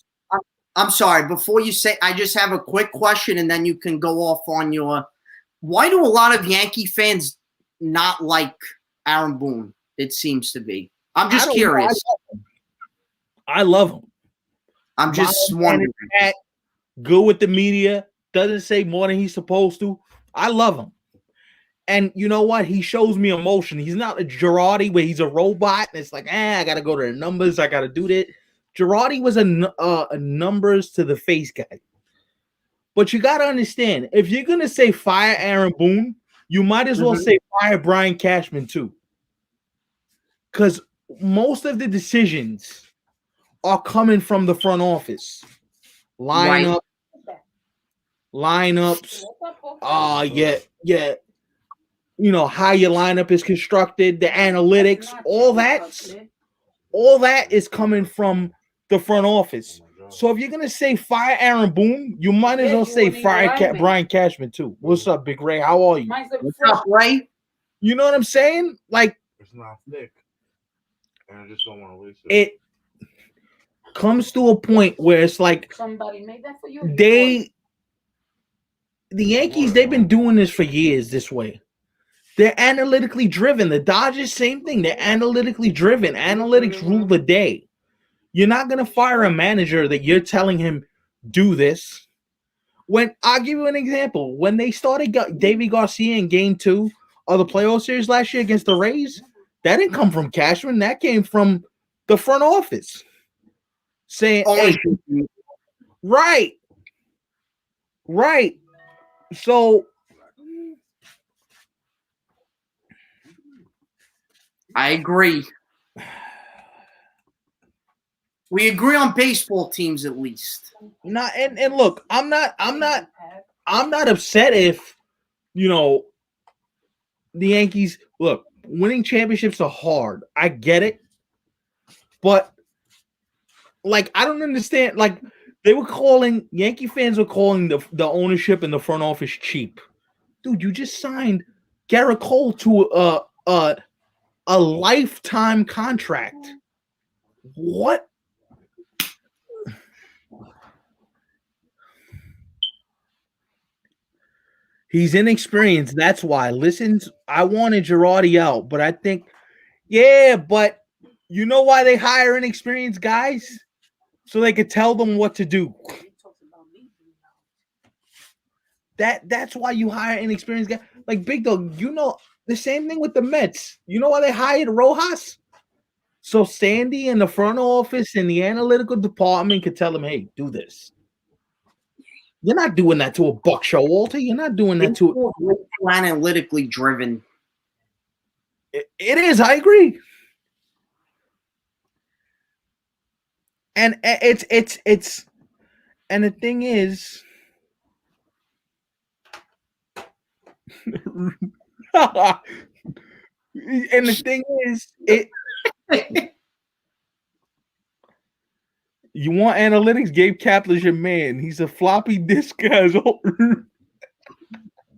I'm sorry. Before you say, I just have a quick question, and then you can go off on your. Why do a lot of Yankee fans not like Aaron Boone? It seems to be. I'm just curious. I love him. I'm just wondering. Good with the media. Doesn't say more than he's supposed to. I love him. And you know what? He shows me emotion. He's not a Girardi where he's a robot and it's like, I got to go to the numbers. I got to do that. Girardi was a numbers to the face guy. But you got to understand, if you're going to say fire Aaron Boone, you might as well say fire Brian Cashman too. Because most of the decisions are coming from the front office. Lineups. Yeah. You know, how your lineup is constructed, the analytics, all that is coming from the front office. So if you're going to say fire Aaron Boone, you might as well say fire Brian Cashman too. What's up, Big Ray? How are you? What's up, Ray? You know what I'm saying? Like, it's not thick. And I just don't want to waste it. It comes to a point where it's like somebody made that for you. The Yankees, they've been doing this for years this way. They're analytically driven. The Dodgers, same thing. They're analytically driven. Analytics rule the day. You're not going to fire a manager that you're telling him, do this. I'll give you an example. When they started David Garcia in Game 2 of the playoff series last year against the Rays, that didn't come from Cashman. That came from the front office. Saying, hey, right. So I agree. We agree on baseball teams at least. And look, I'm not upset if, you know, the Yankees, look, winning championships are hard. I get it. But like, I don't understand. Like, Yankee fans were calling the ownership and the front office cheap. Dude, you just signed Garrett Cole to a lifetime contract. What? He's inexperienced. That's why. Listen, I wanted Girardi out, but I think, but you know why they hire inexperienced guys? So they could tell them what to do. That's why you hire inexperienced guys. Like Big Dog, you know, the same thing with the Mets. You know why they hired Rojas? So Sandy in the front office and the analytical department could tell them, hey, do this. You're not doing that to a Buck Showalter. You're not doing that to analytically driven. It is. I agree. And it's and the thing is, and the thing is, You want analytics? Gabe Kapler's your man. He's a floppy disk guy.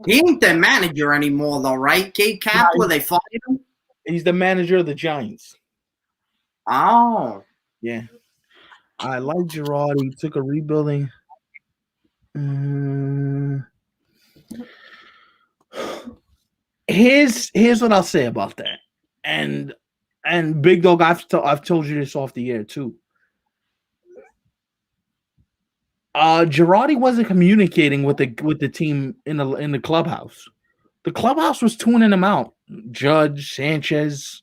He ain't the manager anymore, though, right? Gabe Kapler, they fired him? He's the manager of the Giants. Oh. Yeah. I like Girardi. Took a rebuilding. Here's what I'll say about that. And Big Dog, I've told you this off the air too. Girardi wasn't communicating with the team in the clubhouse. The clubhouse was tuning him out. Judge, Sanchez,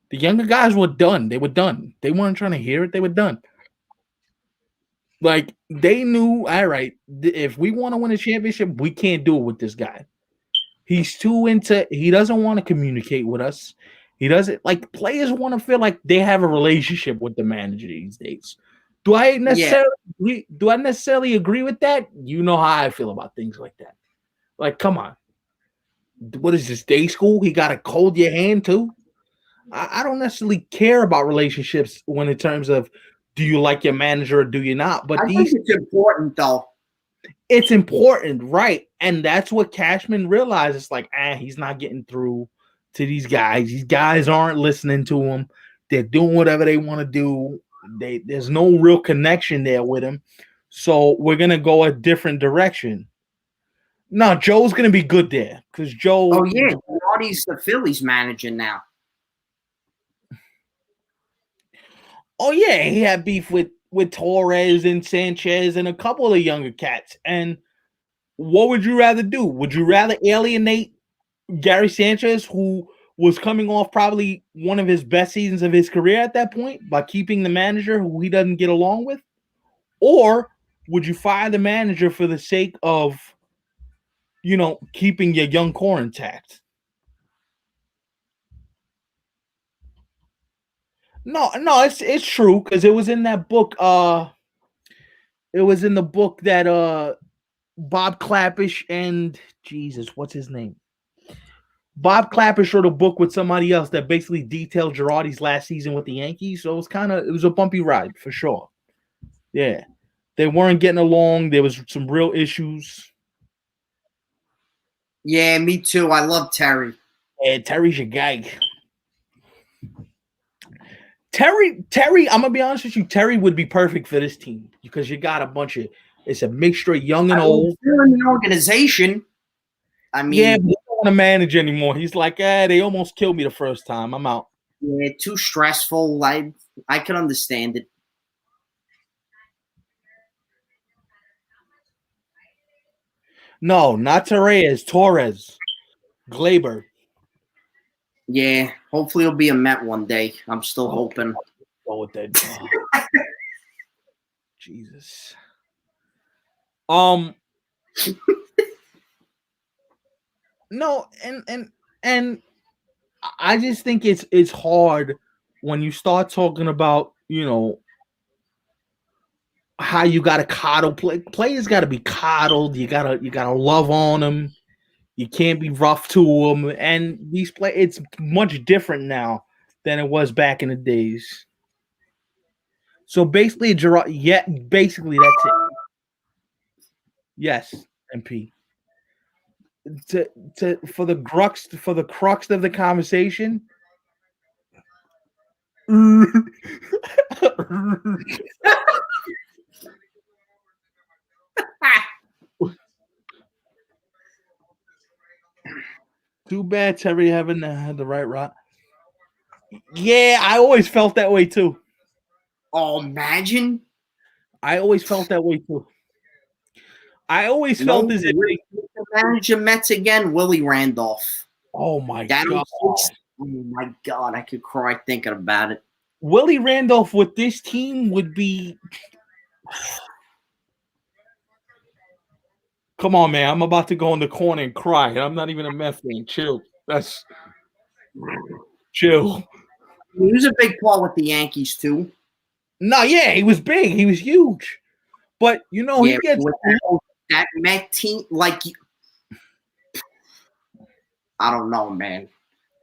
the younger guys were done. They were done. They weren't trying to hear it. They were done. Like, they knew, all right, if we want to win a championship, we can't do it with this guy. He's too into, he doesn't want to communicate with us. He doesn't, like, players want to feel like they have a relationship with the manager these days. Do I necessarily agree with that? You know how I feel about things like that. Like, come on. What is this, day school? He got to hold your hand too? I don't necessarily care about relationships when in terms of, do you like your manager or do you not? But I think it's important, though. It's important, right? And that's what Cashman realized. It's like, he's not getting through to these guys. These guys aren't listening to him. They're doing whatever they want to do. There's no real connection there with him. So we're going to go a different direction. No, Joe's going to be good there because Joe. Oh, yeah. Girardi's the Phillies manager now. Oh, yeah, he had beef with Torres and Sanchez and a couple of the younger cats. And what would you rather do? Would you rather alienate Gary Sanchez, who was coming off probably one of his best seasons of his career at that point, by keeping the manager who he doesn't get along with? Or would you fire the manager for the sake of, keeping your young core intact? No, it's true because it was in that book. It was in the book that Bob Clappish and Jesus, what's his name? Bob Clappish wrote a book with somebody else that basically detailed Girardi's last season with the Yankees. So it was a bumpy ride for sure. Yeah, they weren't getting along. There was some real issues. Yeah, me too. I love Terry. Yeah, Terry's your guy. Terry, I'm gonna be honest with you. Terry would be perfect for this team because you got it's a mixture of young and old. You're in the organization. I mean, yeah, but he don't want to manage anymore. He's like, they almost killed me the first time. I'm out. Yeah, too stressful. I can understand it. No, not Torres. Glaber. Yeah, hopefully he'll be a Met one day. I'm still hoping. Go with that. Jesus. No, and I just think it's hard when you start talking about, how you gotta coddle players gotta be coddled, you gotta love on them. You can't be rough to them, and it's much different now than it was back in the days. So basically, basically that's it. Yes, MP. For the crux of the conversation. Too bad Terry haven't had the right route. Yeah, I always felt that way too. Oh, imagine. I always felt that way too. I always felt as if manager Mets again, Willie Randolph. Oh my God. Oh my God, I could cry thinking about it. Willie Randolph with this team would be. Come on, man. I'm about to go in the corner and cry. I'm not even a Mets fan. Chill. Chill. He was a big part with the Yankees, too. No, yeah, he was big. He was huge. But, he gets that Met team, I don't know, man.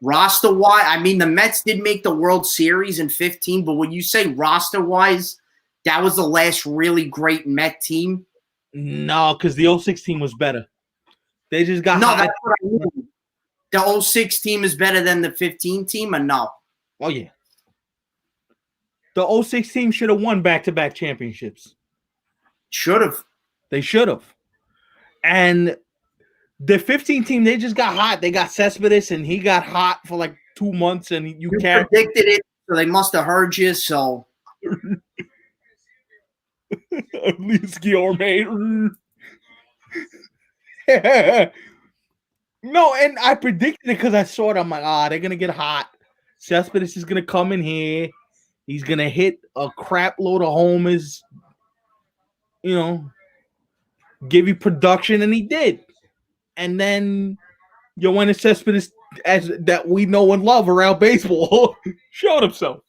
Roster-wise, I mean, the Mets did make the World Series in 2015, but when you say roster-wise, That was the last really great Met team. No, because the 06 team was better. They just got No, hot. that's what I mean. The 06 team is better than the 15 team, or no? Oh, yeah. The 06 team should have won back-to-back championships. Should have. They should have. And the 15 team, they just got hot. They got Cespedes, and he got hot for like 2 months, and you can't. Predicted it, so they must have heard you, so. At least Guillaume. No, and I predicted it because I saw it. I'm like, they're gonna get hot. Cespedes is gonna come in here. He's gonna hit a crap load of homers. You know, give you production, and he did. And then Yoenis Cespedes, as that we know and love around baseball, showed himself.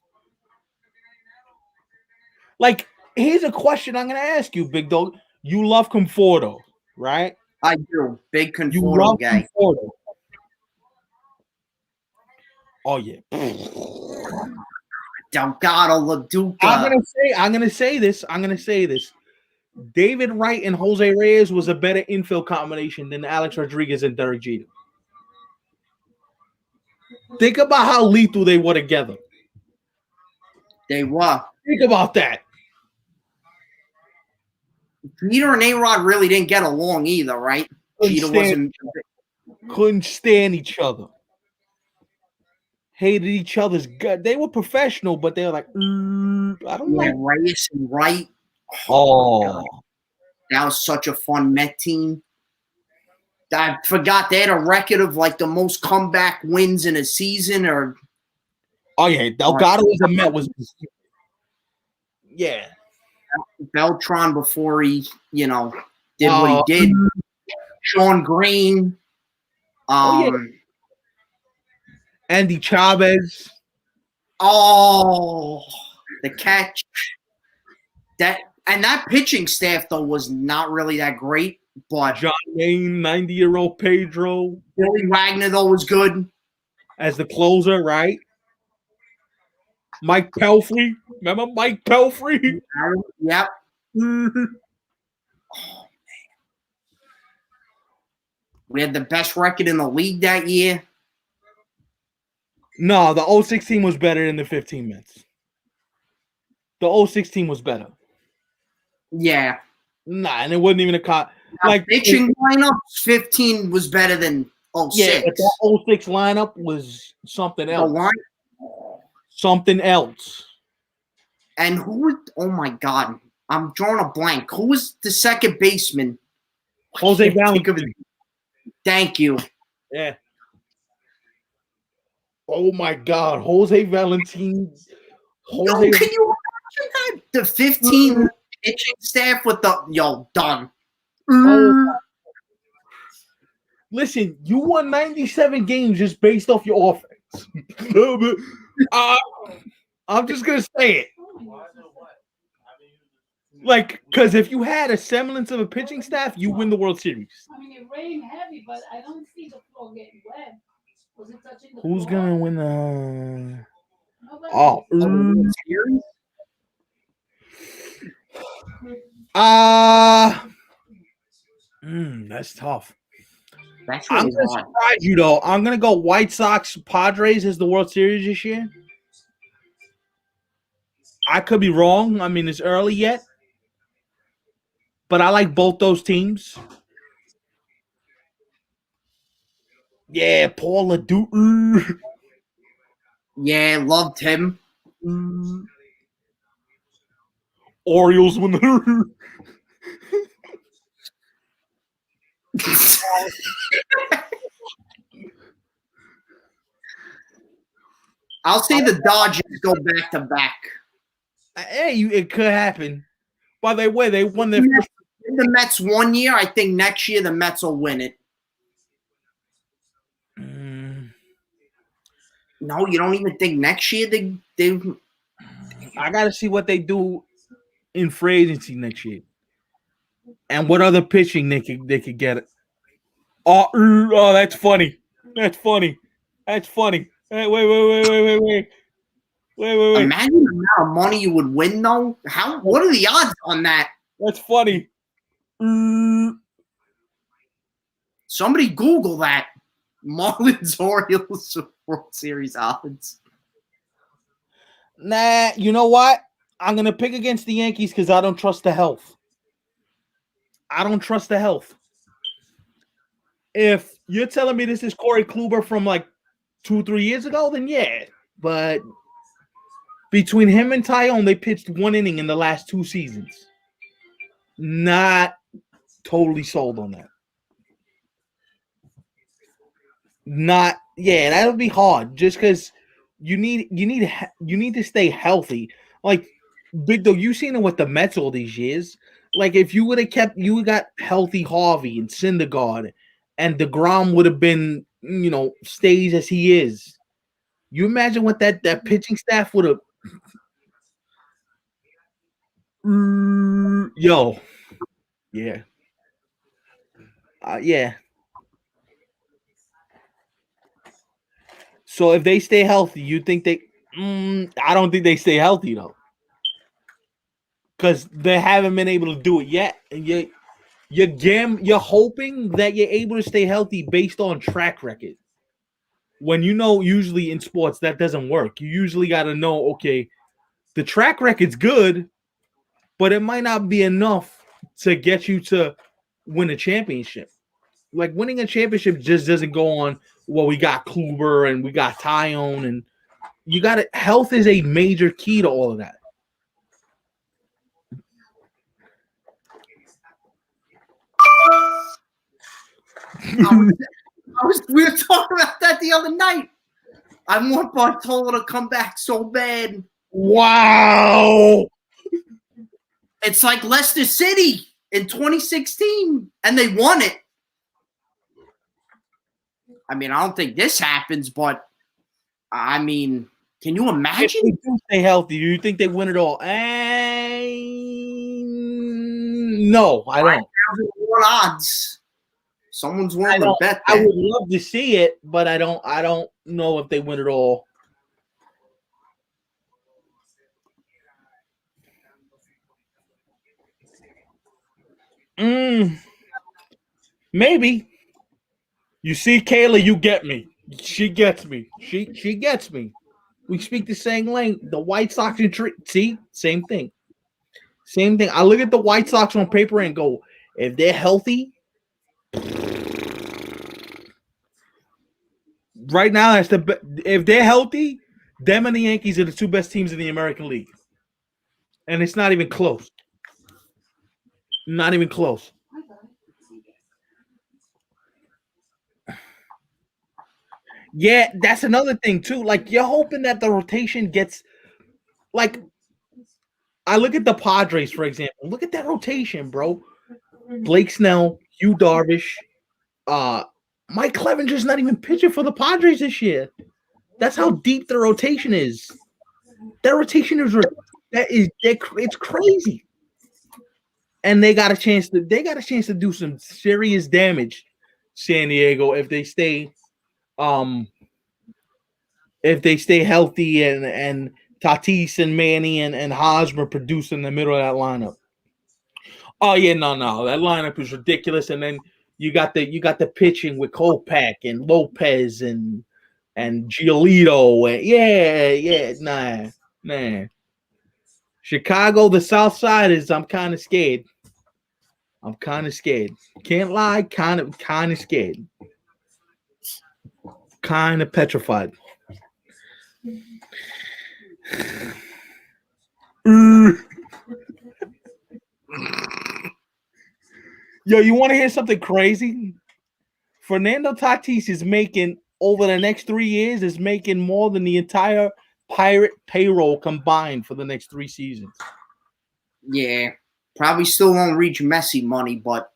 Like, here's a question I'm gonna ask you, Big Dog. You love Conforto, right? I do. Big You Conforto love guy. Conforto. Oh yeah. Delgado, LaDuca. I'm gonna say this. David Wright and Jose Reyes was a better infield combination than Alex Rodriguez and Derek Jeter. Think about how lethal they were together. They were. Think about that. Jeter and A-Rod really didn't get along either, right? Couldn't stand each other. Hated each other's gut. They were professional, but they were like, I don't like Reyes and Wright. Oh, that was such a fun Met team. I forgot they had a record of like the most comeback wins in a season, or yeah, Delgado was a Met yeah. Beltran before he, did what he did. Sean Green, Andy Chavez. Oh, the catch. That pitching staff though was not really that great, but John Wayne, 90-year-old Pedro. Billy Wagner though was good as the closer, right? Mike Pelfrey. Remember Mike Pelfrey? Yep. Oh, man. We had the best record in the league that year. No, the 06 team was better than the 15 Mets. The 06 team was better. Yeah. Nah, and it wasn't even a cop. Like pitching lineup, 15 was better than 06. Yeah, but that 06 lineup was something else. Something else. And who? Oh my God, I'm drawing a blank. Who was the second baseman? Jose Valentin. Thank you. Yeah. Oh my God, Jose Valentin. Can you imagine that? The 15 pitching staff with the done. Oh. Listen, you won 97 games just based off your offense. I'm just gonna say it. Like, because if you had a semblance of a pitching staff, you win the World Series. I mean, it rained heavy, but I don't see the floor getting wet. Was it touching the Who's floor? gonna win the? That's tough. That's really I'm gonna surprise you though. I'm gonna go White Sox Padres as the World Series this year. I could be wrong. I mean, it's early yet, but I like both those teams. Yeah, Paul LaDuca. Yeah, loved him. Orioles win the. I'll say the Dodgers go back to back. Hey, it could happen. By the way, they won their first. The Mets 1 year. I think next year the Mets will win it. No, you don't even think next year they. I got to see what they do in free agency next year, and what other pitching they could get. Oh, that's funny. That's funny. Hey, wait. Imagine the amount of money you would win, though? What are the odds on that? That's funny. Somebody Google that. Marlins Orioles World Series odds. Nah, you know what? I'm gonna pick against the Yankees because I don't trust the health. I don't trust the health. If you're telling me this is Corey Kluber from like 2-3 years ago, then yeah. But between him and Tyone, they pitched 1 inning in the last 2 seasons. Not totally sold on that. That would be hard just because you need to stay healthy. Like Big Dog, you've seen it with the Mets all these years. Like if you would have got healthy Harvey and Syndergaard, and DeGrom would have been, stays as he is. You imagine what that pitching staff would have. Yeah. Yeah. So if they stay healthy, you think they? I don't think they stay healthy though, because they haven't been able to do it yet. And you're hoping that you're able to stay healthy based on track record. When usually in sports that doesn't work. You usually got to know, okay, the track record's good, but it might not be enough to get you to win a championship. Like winning a championship just doesn't go on. Well, we got Kluber and we got Tyone, and you got it. Health is a major key to all of that. We were talking about that the other night. I want Bartolo to come back so bad. Wow. It's like Leicester City in 2016, and they won it. I mean, I don't think this happens, but I mean, can you imagine? If they do stay healthy, do you think they win it all? No, I don't. What odds? Someone's willing to bet that. I would love to see it, but I don't know if they win it all. Maybe. You see, Kayla, you get me. She gets me. She gets me. We speak the same language. The White Sox and see, same thing. Same thing. I look at the White Sox on paper and go, if they're healthy, right now if they're healthy, them and the Yankees are the 2 best teams in the American League. And it's not even close. Not even close. Yeah, that's another thing too. Like you're hoping that the rotation gets like I look at the Padres, for example. Look at that rotation, bro. Blake Snell, Yu Darvish, Mike Clevenger's not even pitching for the Padres this year. That's how deep the rotation is. That rotation it's crazy. And they got a chance to do some serious damage, San Diego, if they stay healthy and Tatis and Manny and Hosmer produce in the middle of that lineup. Oh yeah, no, that lineup is ridiculous. And then you got the pitching with Kopech and Lopez and Giolito and nah. Chicago, the South Side I'm kind of scared. Can't lie, kind of scared. Kind of petrified. Yo, you want to hear something crazy? Fernando Tatis is making over the next 3 years is making more than the entire Pirate payroll combined for the next 3 seasons. Yeah, probably still won't reach Messi money, but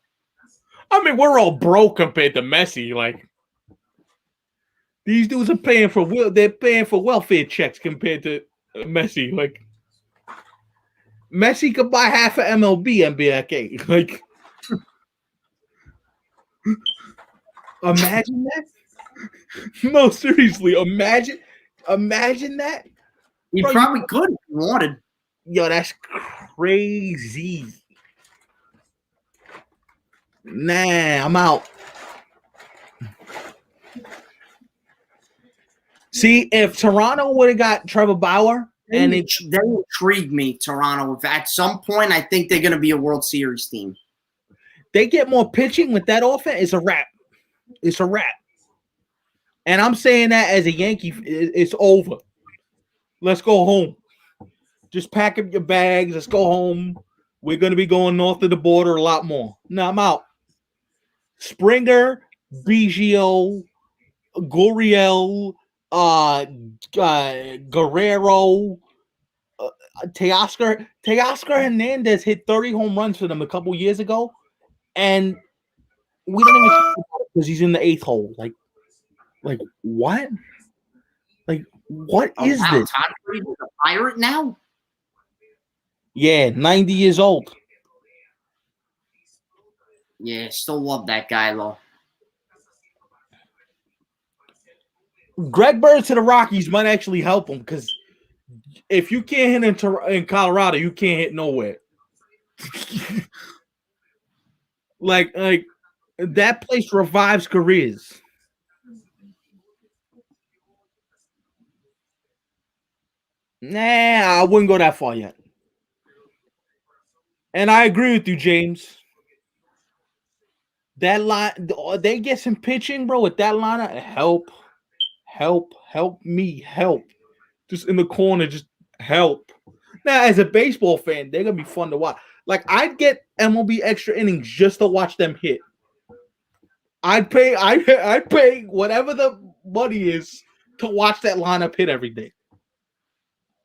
I mean, we're all broke compared to Messi. Like these dudes are paying for welfare checks compared to Messi. Like Messi could buy half of MLB and be okay. Like imagine that. No, seriously, imagine that. He Bro, probably could if he wanted. Yo, that's crazy. Nah, I'm out. See, if Toronto would have got Trevor Bauer, and it, They intrigue me, Toronto. If at some point, I think they're going to be a World Series team. they get more pitching with that offense, it's a wrap. It's a wrap. And I'm saying that as a Yankee, it's over. Let's go home. Just pack up your bags. Let's go home. We're going to be going north of the border a lot more. No, I'm out. Springer, Biggio, Gurriel, Guerrero, Teoscar Hernandez hit 30 home runs for them a couple years ago, and we don't even talk about it because he's in the eighth hole. Like what? Like what is wow, this? Todd Fraser's a Pirate now? Yeah, 90 years old. Yeah, still love that guy though. Greg Bird to the Rockies might actually help him because if you can't hit in Colorado, you can't hit nowhere. like that place revives careers. Nah, I wouldn't go that far yet. And I agree with you, James. That line, they get some pitching, bro. With that lineup, help me, help. Just in the corner, just help. Now, as a baseball fan, they're gonna be fun to watch. Like I'd get MLB extra innings just to watch them hit. I'd pay whatever the money is to watch that lineup hit every day.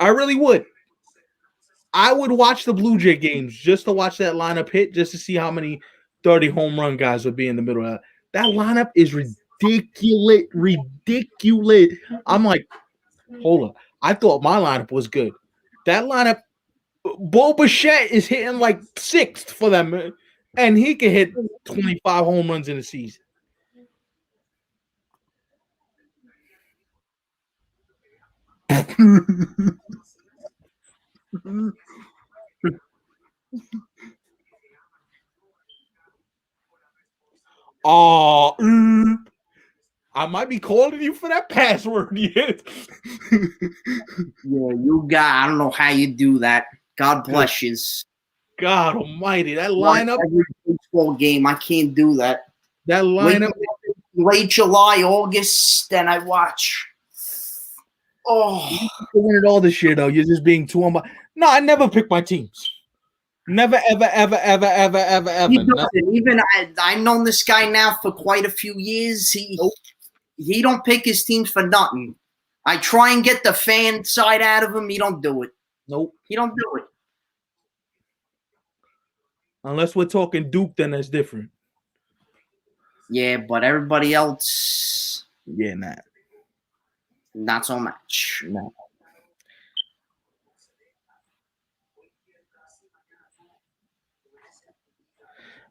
I really would. I would watch the Blue Jay games just to watch that lineup hit, just to see how many 30 home run guys would be in the middle of that. That lineup is ridiculous. Ridiculous. I'm like, hold up. I thought my lineup was good. That lineup, Bo Bichette is hitting like sixth for them, and he can hit 25 home runs in a season. I might be calling you for that password yet. Yeah, you got. I don't know how you do that. God bless you. God Almighty, that lineup. Every baseball game, I can't do that. That lineup. Late July, August, then I watch. Oh, You're winning all this year though. You're just being too on. No, I never pick my teams. Never, ever. Even I've known this guy now for quite a few years. He don't pick his teams for nothing. I try and get the fan side out of him. He don't do it. Nope. He don't do it. Unless we're talking Duke, then that's different. Yeah, but everybody else, Yeah, nah. not so much. No.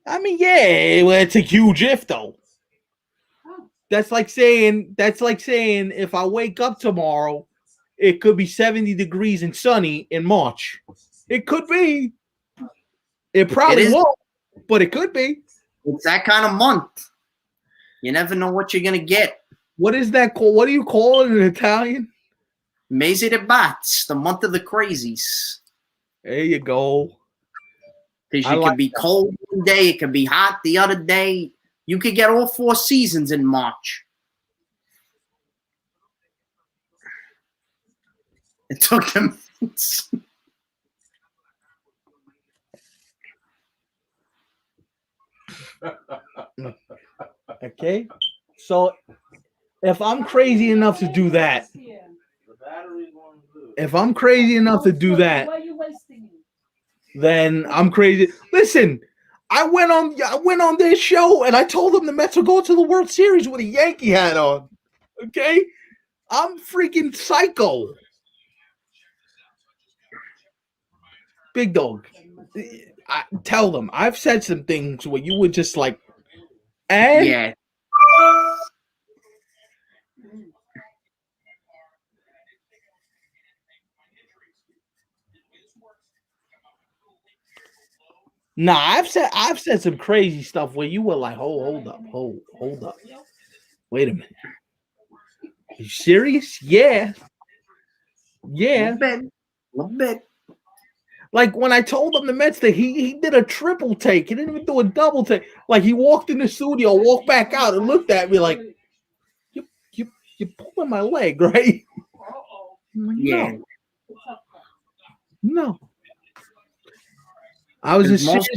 I mean, yeah, well, it's a huge if though. That's like saying if I wake up tomorrow, it could be 70 degrees and sunny in March. It could be. It probably won't, but it could be. It's that kind of month. You never know what you're gonna get. What is that called? What do you call it in Italian? Mese de Bats, the month of the crazies. There you go. Because you could be cold one day, it could be hot the other day. You could get all four seasons in March. It took them. Okay. So if I'm crazy enough to do that, then I'm crazy. Listen, I went on this show and I told them the Mets will go to the World Series with a Yankee hat on. Okay? I'm freaking psycho. Big dog. I tell them. I've said some things where you would just like, and yeah. Nah, I've said some crazy stuff where you were like, hold up. Wait a minute. You serious? Yeah. Yeah. Little bit. Like when I told him the Mets that he did a triple take. He didn't even do a double take. Like he walked in the studio, walked back out, and looked at me like, you're pulling my leg, right? I'm like, Yeah. No. I was just Most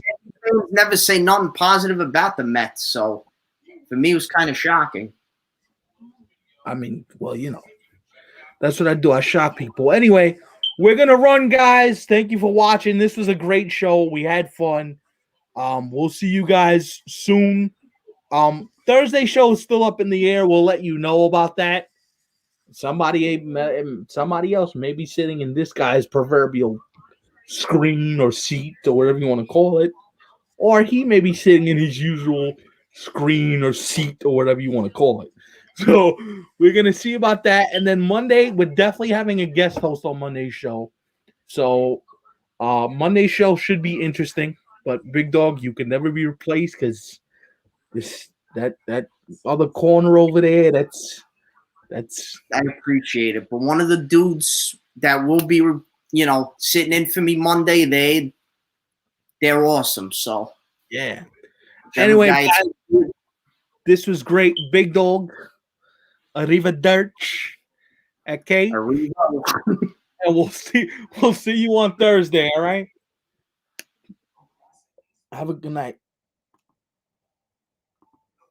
people never say nothing positive about the Mets, so for me it was kind of shocking. I mean, well, that's what I do. I shock people. Anyway, we're gonna run, guys. Thank you for watching. This was a great show. We had fun. We'll see you guys soon. Thursday show is still up in the air. We'll let you know about that. Somebody else may be sitting in this guy's proverbial screen or seat or whatever you want to call it, or he may be sitting in his usual screen or seat or whatever you want to call it. So we're gonna see about that, and then Monday we're definitely having a guest host on Monday's show. So Monday's show should be interesting, but Big Dog, you can never be replaced because that other corner over there, that's I appreciate it, but one of the dudes that will be, sitting in for me Monday, they're awesome. So yeah. Anyway, guys, this was great, Big Dog. Arrivederci. Okay. And we'll see you on Thursday. All right. Have a good night.